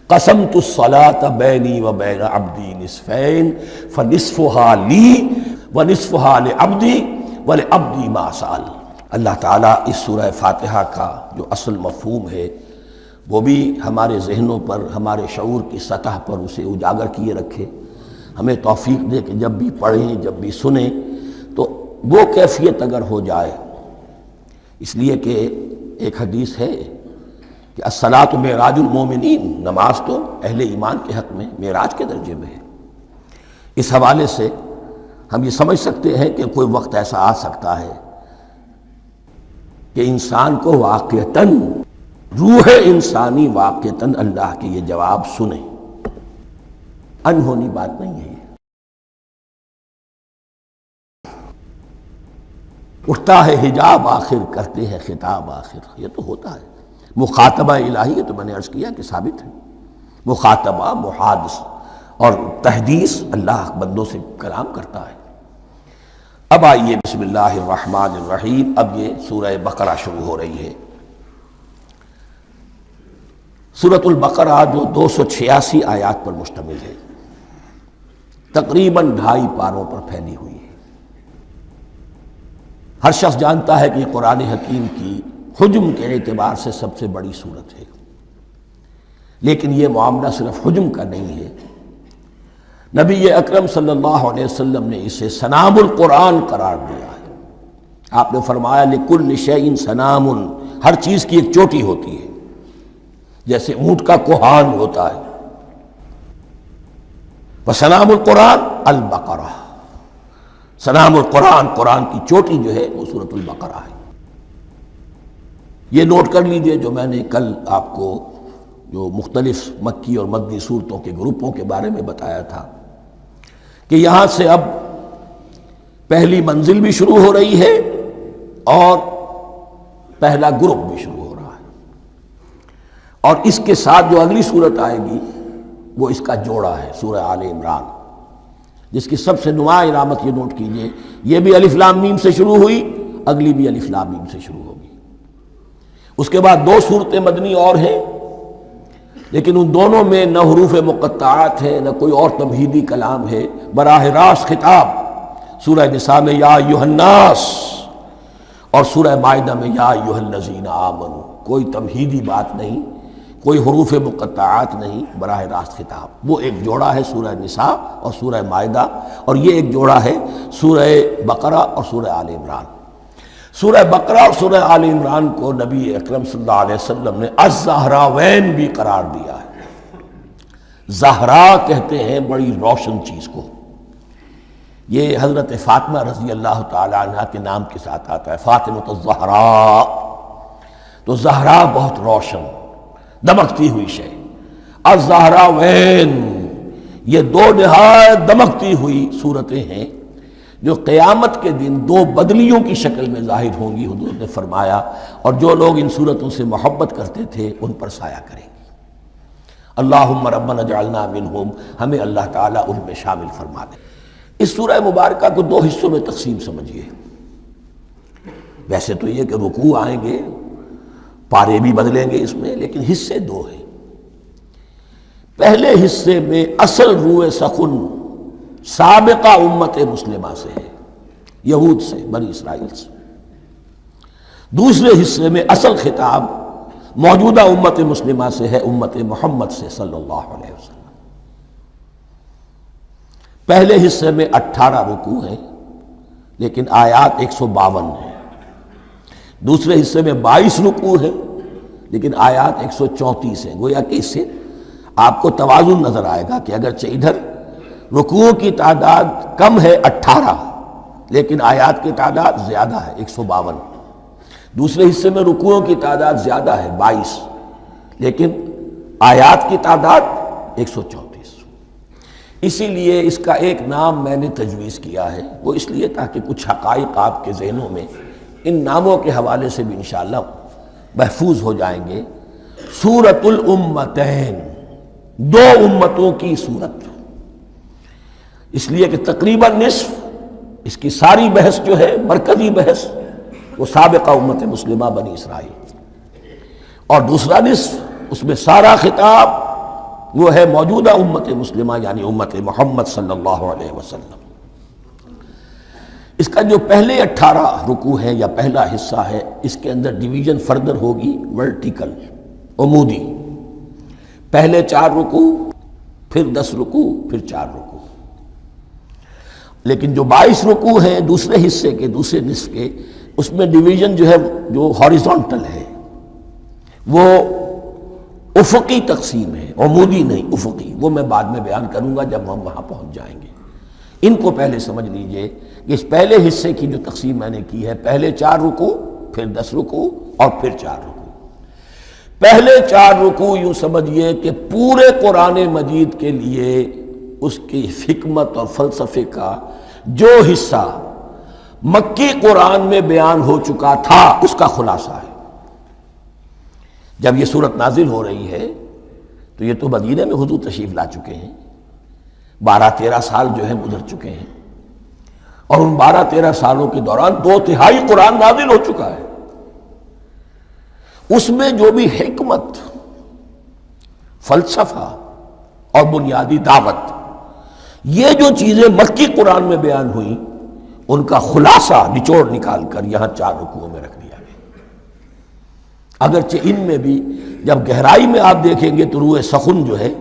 قسمت الصلاۃ بینی و بین عبدی نصفین فنصفها لی ونصفها لعبدی وَلِعَبْدِي مَا سَأَلَ۔ اللہ تعالیٰ اس سورہ فاتحہ کا جو اصل مفہوم ہے وہ بھی ہمارے ذہنوں پر، ہمارے شعور کی سطح پر اسے اجاگر کیے رکھے، ہمیں توفیق دے کہ جب بھی پڑھیں، جب بھی سنیں تو وہ کیفیت اگر ہو جائے۔ اس لیے کہ ایک حدیث ہے کہ الصلاۃ معراج المومنین، نماز تو اہل ایمان کے حق میں معراج کے درجے میں ہے۔ اس حوالے سے ہم یہ سمجھ سکتے ہیں کہ کوئی وقت ایسا آ سکتا ہے کہ انسان کو واقعتاً، روح انسانی واقعتاً اللہ کے یہ جواب سنے۔ انہونی بات نہیں ہے یہ۔ اٹھتا ہے حجاب آخر، کرتے ہیں خطاب آخر، یہ تو ہوتا ہے۔ مخاطبہ الہی، یہ تو میں نے عرض کیا کہ ثابت ہے۔ مخاطبہ، محادث اور تحدیث، اللہ بندوں سے کلام کرتا ہے۔ اب آئیے بسم اللہ الرحمن الرحیم، اب یہ سورہ بقرہ شروع ہو رہی ہے۔ سورۃ البقرہ جو 286 آیات پر مشتمل ہے، تقریباً 2.5 پاروں پر پھیلی ہوئی ہے۔ ہر شخص جانتا ہے کہ یہ قرآن حکیم کی حجم کے اعتبار سے سب سے بڑی سورت ہے، لیکن یہ معاملہ صرف حجم کا نہیں ہے۔ نبی اکرم صلی اللہ علیہ وسلم نے اسے سنام القرآن قرار دیا ہے۔ آپ نے فرمایا لِكُلِّ شَيْءٍ سَنَامٌ، ہر چیز کی ایک چوٹی ہوتی ہے، جیسے اونٹ کا کوہان ہوتا ہے۔ وَسَنَامُ الْقُرْآنِ الْبَقَرَہ، سنام القرآن، قرآن کی چوٹی جو ہے وہ سورۃ البقرہ ہے۔ یہ نوٹ کر لیجئے جو میں نے کل آپ کو جو مختلف مکی اور مدنی صورتوں کے گروپوں کے بارے میں بتایا تھا کہ یہاں سے اب پہلی منزل بھی شروع ہو رہی ہے اور پہلا گروپ بھی شروع ہو رہا ہے، اور اس کے ساتھ جو اگلی صورت آئے گی وہ اس کا جوڑا ہے، سورہ آل عمران، جس کی سب سے نمایاں علامت یہ نوٹ کیجئے، یہ بھی الف لام میم سے شروع ہوئی، اگلی بھی الف لام میم سے شروع ہوگی۔ اس کے بعد 2 صورتیں مدنی اور ہیں، لیکن ان دونوں میں نہ حروف مقطعات ہے، نہ کوئی اور تمہیدی کلام ہے، براہ راست خطاب۔ سورہ نساء میں یا ایھا الناس اور سورہ مائدہ میں یا ایھا الذین آمنوا، کوئی تمہیدی بات نہیں، کوئی حروف مقطعات نہیں، براہ راست خطاب۔ وہ ایک جوڑا ہے سورہ نساء اور سورہ مائدہ، اور یہ ایک جوڑا ہے سورہ بقرہ اور سورہ آل عمران۔ سورہ بقرہ اور سورہ آل عمران کو نبی اکرم صلی اللہ علیہ وسلم نے الزہراوین بھی قرار دیا ہے۔ زہرا کہتے ہیں بڑی روشن چیز کو۔ یہ حضرت فاطمہ رضی اللہ تعالی عنہ کے نام کے ساتھ آتا ہے، فاطمۃ الزہراء، تو زہرا بہت روشن، دمکتی ہوئی شے۔ الزہراوین، یہ 2 نہایت دمکتی ہوئی صورتیں ہیں جو قیامت کے دن 2 بدلیوں کی شکل میں ظاہر ہوں گی، حضور نے فرمایا، اور جو لوگ ان صورتوں سے محبت کرتے تھے ان پر سایہ کریں گی۔ اللہم ربنا اجعلنا منہم، ہمیں اللہ تعالیٰ ان میں شامل فرما دے۔ اس سورہ مبارکہ کو 2 حصوں میں تقسیم سمجھیے۔ ویسے تو یہ کہ رکوع آئیں گے، پارے بھی بدلیں گے اس میں، لیکن حصے 2 ہیں۔ پہلے حصے میں اصل روح سخن سابقہ امت مسلمہ سے ہے، یہود سے، بنی اسرائیل سے۔ دوسرے حصے میں اصل خطاب موجودہ امت مسلمہ سے ہے، امت محمد سے صلی اللہ علیہ وسلم۔ پہلے حصے میں 18 رکوع ہیں، لیکن آیات 152 ہیں۔ دوسرے حصے میں 22 رکوع ہیں، لیکن آیات 134 ہیں، گویا کہ اس سے آپ کو توازن نظر آئے گا کہ اگرچہ ادھر رکوع کی تعداد کم ہے 18، لیکن آیات کی تعداد زیادہ ہے 152، دوسرے حصے میں رکوعوں کی تعداد زیادہ ہے 22، لیکن آیات کی تعداد 134۔ اسی لیے اس کا ایک نام میں نے تجویز کیا ہے، وہ اس لیے تاکہ کچھ حقائق آپ کے ذہنوں میں ان ناموں کے حوالے سے بھی انشاءاللہ محفوظ ہو جائیں گے۔ سورۃ الامتین، دو امتوں کی صورت، اس لیے کہ تقریباً نصف اس کی ساری بحث جو ہے، مرکزی بحث، وہ سابقہ امت مسلمہ بنی اسرائیل، اور دوسرا نصف اس میں سارا خطاب وہ ہے موجودہ امت مسلمہ یعنی امت محمد صلی اللہ علیہ وسلم۔ اس کا جو پہلے 18 رکوع ہے یا پہلا حصہ ہے، اس کے اندر ڈویژن فردر ہوگی ورٹیکل، عمودی، پہلے 4 رکوع، پھر 10 رکوع، پھر 4 رکوع۔ لیکن جو 22 رکوع ہیں دوسرے حصے کے، دوسرے نصف کے، اس میں ڈویژن جو ہے جو ہاریزونٹل ہے، وہ افقی تقسیم ہے، عمودی نہیں، افقی، وہ میں بعد میں بیان کروں گا جب ہم وہاں پہنچ جائیں گے۔ ان کو پہلے سمجھ لیجئے کہ اس پہلے حصے کی جو تقسیم میں نے کی ہے، پہلے 4 رکوع، پھر 10 رکوع اور پھر 4 رکوع۔ پہلے 4 رکوع یوں سمجھیے کہ پورے قرآن مجید کے لیے اس کی حکمت اور فلسفے کا جو حصہ مکی قرآن میں بیان ہو چکا تھا اس کا خلاصہ ہے۔ جب یہ صورت نازل ہو رہی ہے تو یہ تو مدینہ میں حضور تشریف لا چکے ہیں، 12-13 سال جو ہیں گزر چکے ہیں، اور ان 12-13 سالوں کے دوران 2/3 قرآن نازل ہو چکا ہے۔ اس میں جو بھی حکمت، فلسفہ اور بنیادی دعوت، یہ جو چیزیں مکی قرآن میں بیان ہوئیں، ان کا خلاصہ نچوڑ نکال کر یہاں 4 رکوعوں میں رکھ دیا گیا۔ اگرچہ ان میں بھی جب گہرائی میں آپ دیکھیں گے تو روح سخن جو ہے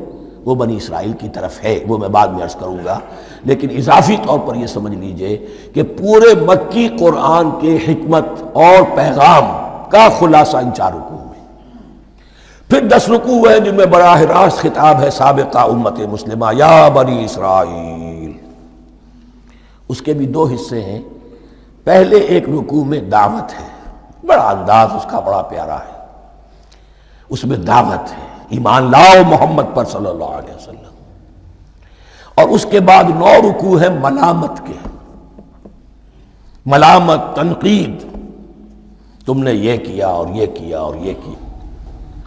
وہ بنی اسرائیل کی طرف ہے، وہ میں بعد میں عرض کروں گا، لیکن اضافی طور پر یہ سمجھ لیجئے کہ پورے مکی قرآن کے حکمت اور پیغام کا خلاصہ ان 4 رکوعوں میں۔ پھر 10 رکوع ہیں جن میں براہ راست خطاب ہے سابقہ امت مسلمہ، یا بنی اسرائیل۔ اس کے بھی 2 حصے ہیں۔ پہلے ایک رکوع میں دعوت ہے، بڑا انداز اس کا بڑا پیارا ہے، اس میں دعوت ہے، ایمان لاؤ محمد پر صلی اللہ علیہ وسلم۔ اور اس کے بعد 9 رکوع ہیں ملامت کے، ملامت، تنقید، تم نے یہ کیا اور یہ کیا اور یہ کیا،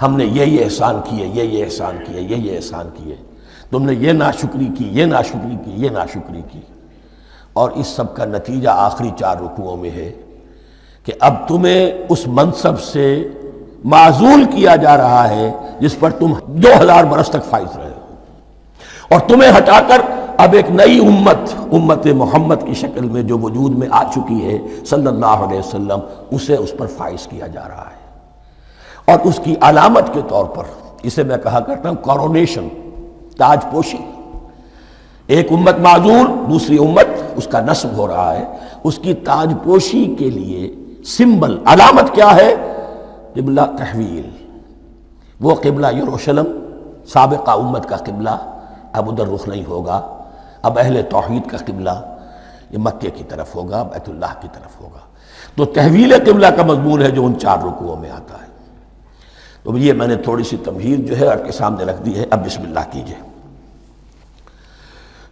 ہم نے یہ احسان کیے، یہ احسان کیے، یہ احسان کیے، تم نے یہ ناشکری کی، یہ ناشکری کی، یہ ناشکری کی۔ اور اس سب کا نتیجہ آخری 4 رکوعوں میں ہے کہ اب تمہیں اس منصب سے معزول کیا جا رہا ہے جس پر تم 2000 برس تک فائز رہے ہو، اور تمہیں ہٹا کر اب ایک نئی امت محمد کی شکل میں جو وجود میں آ چکی ہے صلی اللہ علیہ وسلم، اسے اس پر فائز کیا جا رہا ہے۔ اور اس کی علامت کے طور پر اسے میں کہا کرتا ہوں کورونیشن، تاج پوشی۔ ایک امت معزول، دوسری امت اس کا نصب ہو رہا ہے، اس کی تاج پوشی کے لیے سمبل، علامت کیا ہے؟ قبلہ تحویل۔ وہ قبلہ یروشلم سابقہ امت کا قبلہ اب ادھر رخ نہیں ہوگا، اب اہل توحید کا قبلہ یہ مکے کی طرف ہوگا، بیت اللہ کی طرف ہوگا۔ تو تحویل قبلہ کا مضمون ہے جو ان 4 رکوعوں میں آتا ہے۔ تو یہ میں نے تھوڑی سی تمہید جو ہے آپ کے سامنے رکھ دی ہے۔ اب بسم اللہ کیجئے۔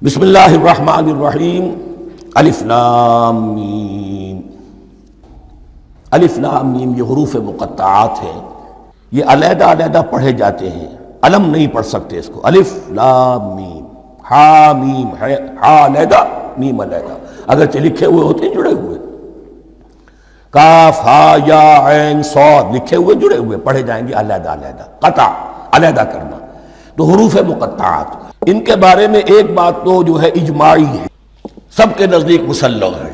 بسم اللہ الرحمن الرحیم۔ الف لام میم۔ الف لام میم یہ حروف مقطعات ہیں، یہ علیحدہ علیحدہ پڑھے جاتے ہیں، علم نہیں پڑھ سکتے اس کو۔ الف لام میم، ہا میم ہے، ہا علیحدہ میم علیحدہ، اگرچہ لکھے ہوئے ہوتے ہیں جڑے ہوئے، کاف ہا یا عین صاد لکھے ہوئے جڑے ہوئے، پڑھے جائیں گے علیحدہ علیحدہ، قطع علیحدہ کرنا۔ تو حروف مقطعات، ان کے بارے میں ایک بات تو جو ہے اجماعی ہے، سب کے نزدیک مسلم ہے،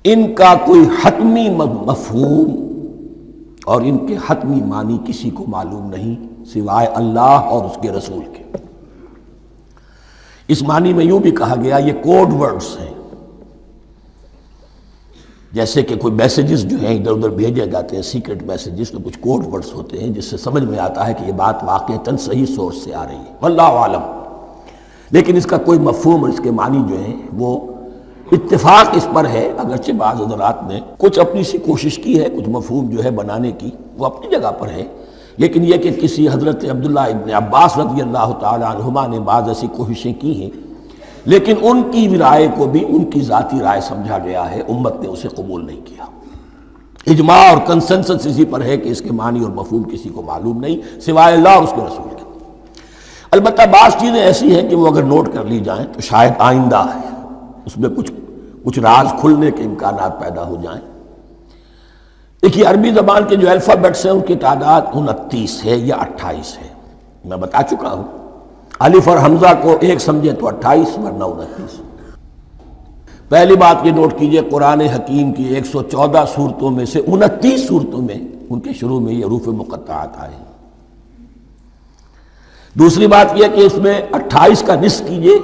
ان کا کوئی حتمی مفہوم اور ان کے حتمی معنی کسی کو معلوم نہیں سوائے اللہ اور اس کے رسول کے۔ اس معنی میں یوں بھی کہا گیا یہ کوڈ ورڈز ہیں، جیسے کہ کوئی میسیجز جو ہیں ادھر ادھر بھیجے جاتے ہیں سیکرٹ میسیجز، تو کچھ کوڈ ورڈز ہوتے ہیں جس سے سمجھ میں آتا ہے کہ یہ بات واقعتاً صحیح سورس سے آ رہی ہے، واللہ عالم، لیکن اس کا کوئی مفہوم اور اس کے معنی جو ہیں وہ اتفاق اس پر ہے، اگرچہ بعض حضرات نے کچھ اپنی سی کوشش کی ہے کچھ مفہوم جو ہے بنانے کی، وہ اپنی جگہ پر ہے، لیکن یہ کہ کسی حضرت عبداللہ ابن عباس رضی اللہ تعالی عنہما نے بعض ایسی کوششیں کی ہیں، لیکن ان کی رائے کو بھی ان کی ذاتی رائے سمجھا گیا ہے، امت نے اسے قبول نہیں کیا۔ اجماع اور کنسنسس اسی پر ہے کہ اس کے معنی اور مفہوم کسی کو معلوم نہیں سوائے اللہ اور اس کے رسول کے۔ البتہ بعض چیزیں ایسی ہیں کہ وہ اگر نوٹ کر لی جائیں تو شاید آئندہ ہے اس میں کچھ راز کھلنے کے امکانات پیدا ہو جائیں۔ دیکھیے عربی زبان کے جو الفابیٹس ہیں ان کی تعداد 29 ہے یا 28 ہے، میں بتا چکا ہوں۔ الف اور حمزہ کو ایک سمجھے تو 28 ورنہ 29۔ پہلی بات یہ نوٹ کیجئے، قرآن حکیم کی 114 سورتوں میں سے 29 سورتوں میں ان کے شروع میں یہ حروف مقطعات آئے ہیں۔ دوسری بات یہ کہ اس میں 28 کا نصف کیجئے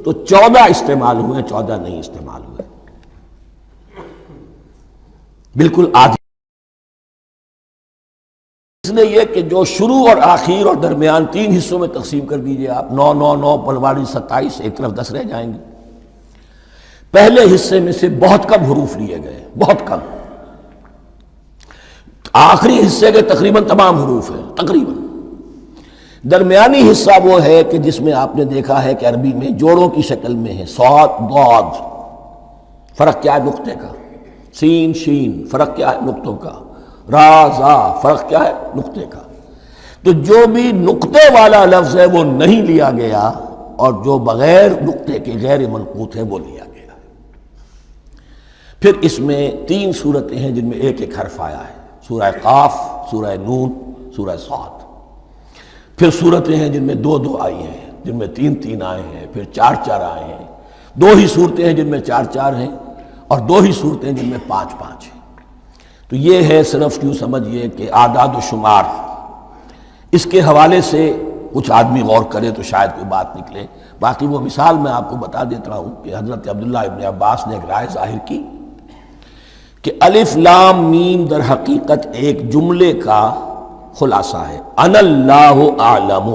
تو 14 استعمال ہوئے، 14 نہیں استعمال ہوئے، بالکل آدھی۔ اس لیے یہ کہ جو شروع اور آخر اور درمیان 3 حصوں میں تقسیم کر دیجئے آپ، 9 9 9 پلواڑی 27، ایک طرف 10 رہ جائیں گے۔ پہلے حصے میں سے بہت کم حروف لیے گئے، بہت کم۔ آخری حصے کے تقریباً تمام حروف ہیں، تقریباً۔ درمیانی حصہ وہ ہے کہ جس میں آپ نے دیکھا ہے کہ عربی میں جوڑوں کی شکل میں ہے، صاد ضاد، فرق کیا ہے نقطے کا، سین شین، فرق کیا ہے نقطوں کا، را زا، فرق کیا ہے نقطے کا۔ تو جو بھی نقطے والا لفظ ہے وہ نہیں لیا گیا، اور جو بغیر نقطے کے غیر منقوط ہے وہ لیا گیا۔ پھر اس میں 3 صورتیں ہیں جن میں ایک ایک حرف آیا ہے، سورہ قاف، سورہ نون، سورہ صاد۔ پھر صورتیں ہیں جن میں 2 2 آئی ہیں، جن میں 3 3 آئے ہیں، پھر 4 4 آئے ہیں، 2 ہی صورتیں ہیں جن میں 4 4 ہیں، اور 2 ہی صورتیں جن میں 5 5 ہیں۔ تو یہ ہے صرف یوں سمجھیے کہ اعداد و شمار۔ اس کے حوالے سے کچھ آدمی غور کرے تو شاید کوئی بات نکلے۔ باقی وہ مثال میں آپ کو بتا دیتا ہوں کہ حضرت عبداللہ ابن عباس نے ایک رائے ظاہر کی کہ الف لام میم در حقیقت ایک جملے کا خلاصہ ہے، انا اللہ اعلم۔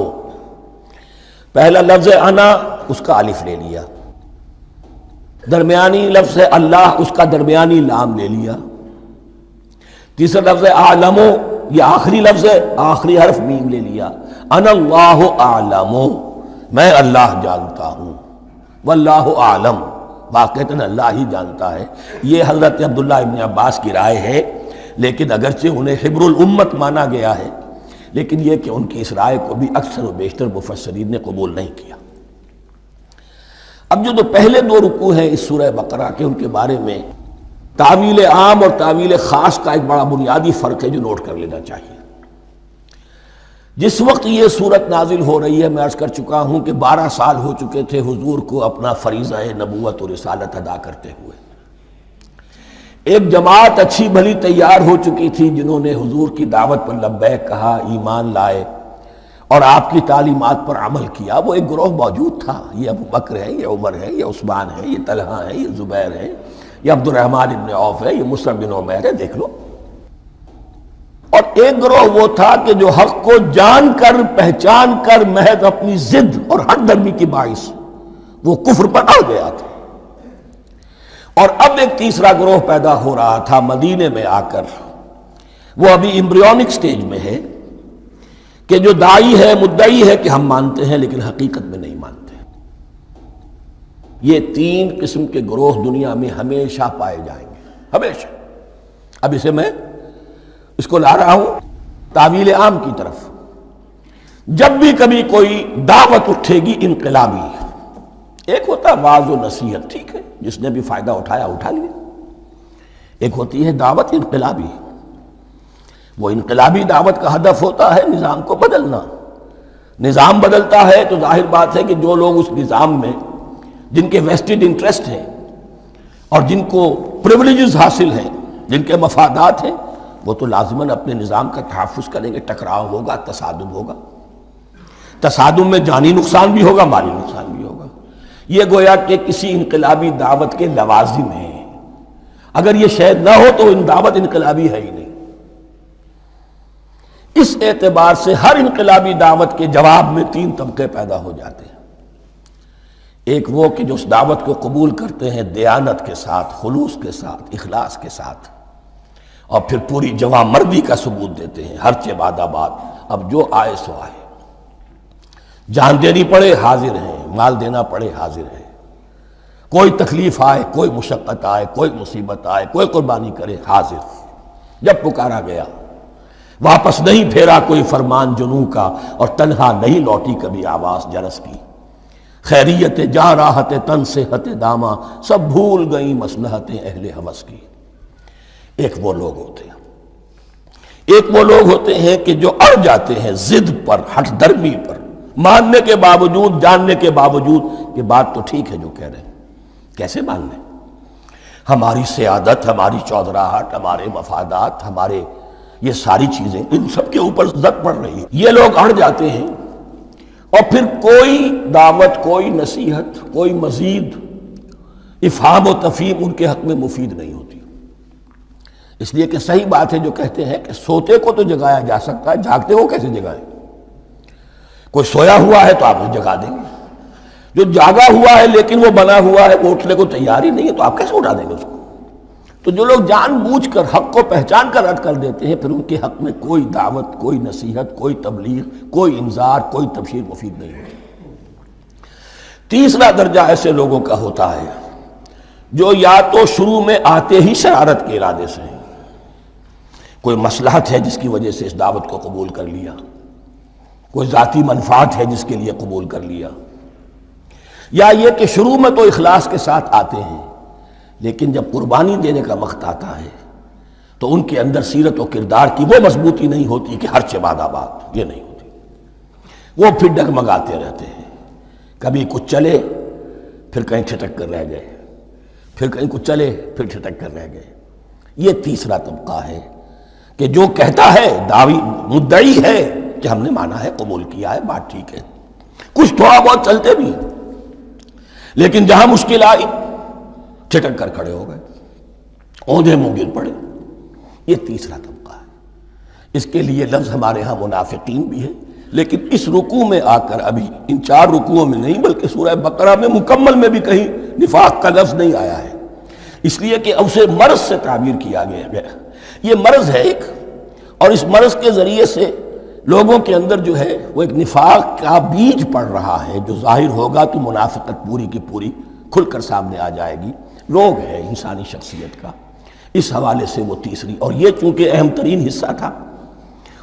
پہلا لفظ ہے انا، اس کا الف لے لیا، درمیانی لفظ ہے اللہ، اس کا درمیانی لام لے لیا، تیسرا لفظ ہے اعلم، یہ آخری لفظ ہے، آخری حرف میم لے لیا، انا اللہ اعلم، میں اللہ جانتا ہوں، واللہ اعلم، واقعتاً اللہ ہی جانتا ہے۔ یہ حضرت عبداللہ ابن عباس کی رائے ہے، لیکن اگرچہ انہیں حبر الامت مانا گیا ہے، لیکن یہ کہ ان کی اس رائے کو بھی اکثر و بیشتر مفسرین نے قبول نہیں کیا۔ اب جو پہلے 2 رکوع ہیں اس سورہ بقرہ کے، ان کے بارے میں تعویل عام اور تعویل خاص کا ایک بڑا بنیادی فرق ہے جو نوٹ کر لینا چاہیے۔ جس وقت یہ صورت نازل ہو رہی ہے، میں عرض کر چکا ہوں کہ 12 سال ہو چکے تھے حضور کو اپنا فریضہ نبوت و رسالت ادا کرتے ہوئے۔ ایک جماعت اچھی بھلی تیار ہو چکی تھی جنہوں نے حضور کی دعوت پر لبیک کہا، ایمان لائے اور آپ کی تعلیمات پر عمل کیا۔ وہ ایک گروہ موجود تھا، یہ ابو بکر ہے، یہ عمر ہے، یہ عثمان ہے، یہ طلحہ ہے، یہ زبیر ہے، یہ عبد الرحمن ابن عوف ہے، یہ مصعب بن عمیر ہے، دیکھ لو۔ اور ایک گروہ وہ تھا کہ جو حق کو جان کر پہچان کر محض اپنی ضد اور ہٹ درمی کی باعث وہ کفر پر اڑ گیا تھا۔ اور اب ایک تیسرا گروہ پیدا ہو رہا تھا مدینے میں آ کر، وہ ابھی ایمبریونک سٹیج میں ہے کہ جو داعی ہے، مدعی ہے کہ ہم مانتے ہیں لیکن حقیقت میں نہیں مانتے۔ یہ 3 قسم کے گروہ دنیا میں ہمیشہ پائے جائیں گے، ہمیشہ۔ اب اس کو لا رہا ہوں تعویل عام کی طرف۔ جب بھی کبھی کوئی دعوت اٹھے گی انقلابی، ایک ہوتا ہے واعظ و نصیحت، ٹھیک ہے، جس نے بھی فائدہ اٹھایا اٹھا لیا۔ ایک ہوتی ہے دعوت انقلابی، وہ انقلابی دعوت کا ہدف ہوتا ہے نظام کو بدلنا۔ نظام بدلتا ہے تو ظاہر بات ہے کہ جو لوگ اس نظام میں جن کے ویسٹڈ انٹرسٹ ہیں اور جن کو پریولیجز حاصل ہیں، جن کے مفادات ہیں، وہ تو لازماً اپنے نظام کا تحفظ کریں گے۔ ٹکراؤ ہوگا، تصادم ہوگا، تصادم میں جانی نقصان بھی ہوگا، مالی نقصان بھی ہوگا۔ یہ گویا کہ کسی انقلابی دعوت کے لوازم ہیں۔ اگر یہ شے نہ ہو تو دعوت انقلابی ہے ہی نہیں۔ اس اعتبار سے ہر انقلابی دعوت کے جواب میں 3 طبقے پیدا ہو جاتے ہیں۔ ایک وہ کہ جو اس دعوت کو قبول کرتے ہیں دیانت کے ساتھ، خلوص کے ساتھ، اخلاص کے ساتھ، اور پھر پوری جواں مردی کا ثبوت دیتے ہیں، ہر چہ بعد آباد، اب جو آئے سو آئے، جان دینی پڑے حاضر ہیں، مال دینا پڑے حاضر ہیں، کوئی تکلیف آئے، کوئی مشقت آئے، کوئی مصیبت آئے، کوئی قربانی کرے حاضر۔ جب پکارا گیا واپس نہیں پھیرا کوئی فرمان جنوں کا، اور تنہا نہیں لوٹی کبھی آواز جرس کی، خیریت جاں راحت تن صحت داماں، سب بھول گئیں مصلحتیں اہل ہوس کی۔ ایک وہ لوگ ہوتے ہیں، ایک وہ لوگ ہوتے ہیں کہ جو اڑ جاتے ہیں ضد پر، ہٹ درمی پر، ماننے کے باوجود، جاننے کے باوجود کہ بات تو ٹھیک ہے جو کہہ رہے ہیں، کیسے مان لیں؟ ہماری سیادت، ہماری چودراہٹ، ہمارے مفادات، ہمارے یہ ساری چیزیں ان سب کے اوپر زد پڑ رہی ہے۔ یہ لوگ اڑ جاتے ہیں، اور پھر کوئی دعوت، کوئی نصیحت، کوئی مزید افہام و تفہیم ان کے حق میں مفید نہیں ہوتی، اس لیے کہ صحیح بات ہے جو کہتے ہیں کہ سوتے کو تو جگایا جا سکتا ہے، جاگتے کو کیسے جگائیں؟ کوئی سویا ہوا ہے تو آپ اسے جگا دیں گے، جو جاگا ہوا ہے لیکن وہ بنا ہوا ہے، وہ اٹھنے کو تیار ہی نہیں ہے، تو آپ کیسے اٹھا دیں گے اس کو؟ تو جو لوگ جان بوجھ کر حق کو پہچان کر رد کر دیتے ہیں، پھر ان کے حق میں کوئی دعوت، کوئی نصیحت، کوئی تبلیغ، کوئی انذار، کوئی تبشیر مفید نہیں ہوتی۔ تیسرا درجہ ایسے لوگوں کا ہوتا ہے جو یا تو شروع میں آتے ہی شرارت کے ارادے سے، کوئی مصلحت ہے جس کی وجہ سے اس دعوت کو قبول کر لیا، کوئی ذاتی منفعت ہے جس کے لیے قبول کر لیا، یا یہ کہ شروع میں تو اخلاص کے ساتھ آتے ہیں لیکن جب قربانی دینے کا وقت آتا ہے تو ان کے اندر سیرت و کردار کی وہ مضبوطی نہیں ہوتی کہ ہر چہ بعد آباد، یہ نہیں ہوتی، وہ پھر ڈگمگاتے رہتے ہیں، کبھی کچھ چلے پھر کہیں ٹھٹک کر رہ گئے، پھر کہیں کچھ چلے پھر ٹھٹک کر رہ گئے۔ یہ تیسرا طبقہ ہے کہ جو کہتا ہے، دعوی مدعی ہے کہ ہم نے مانا ہے، قبول کیا ہے، بات ٹھیک ہے، کچھ تھوڑا بہت چلتے بھی، لیکن جہاں مشکل آئی ٹھٹک کر کھڑے ہو گئے، اوندھے منہ گر پڑے۔ یہ تیسرا طبقہ ہے۔ اس کے لیے لفظ ہمارے ہاں منافقین بھی ہے، لیکن اس رکوع میں آ کر، ابھی ان 4 رکوعوں میں نہیں بلکہ سورہ بقرہ میں مکمل میں بھی کہیں نفاق کا لفظ نہیں آیا ہے، اس لیے کہ اسے مرض سے تعبیر کیا گیا۔ یہ مرض ہے ایک، اور اس مرض کے ذریعے سے لوگوں کے اندر جو ہے وہ ایک نفاق کا بیج پڑ رہا ہے، جو ظاہر ہوگا تو منافقت پوری کی پوری کھل کر سامنے آ جائے گی۔ روگ ہے انسانی شخصیت کا، اس حوالے سے وہ تیسری، اور یہ چونکہ اہم ترین حصہ تھا،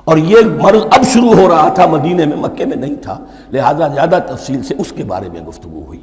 اور یہ مرض اب شروع ہو رہا تھا، مدینے میں، مکے میں نہیں تھا، لہذا زیادہ تفصیل سے اس کے بارے میں گفتگو ہوئی۔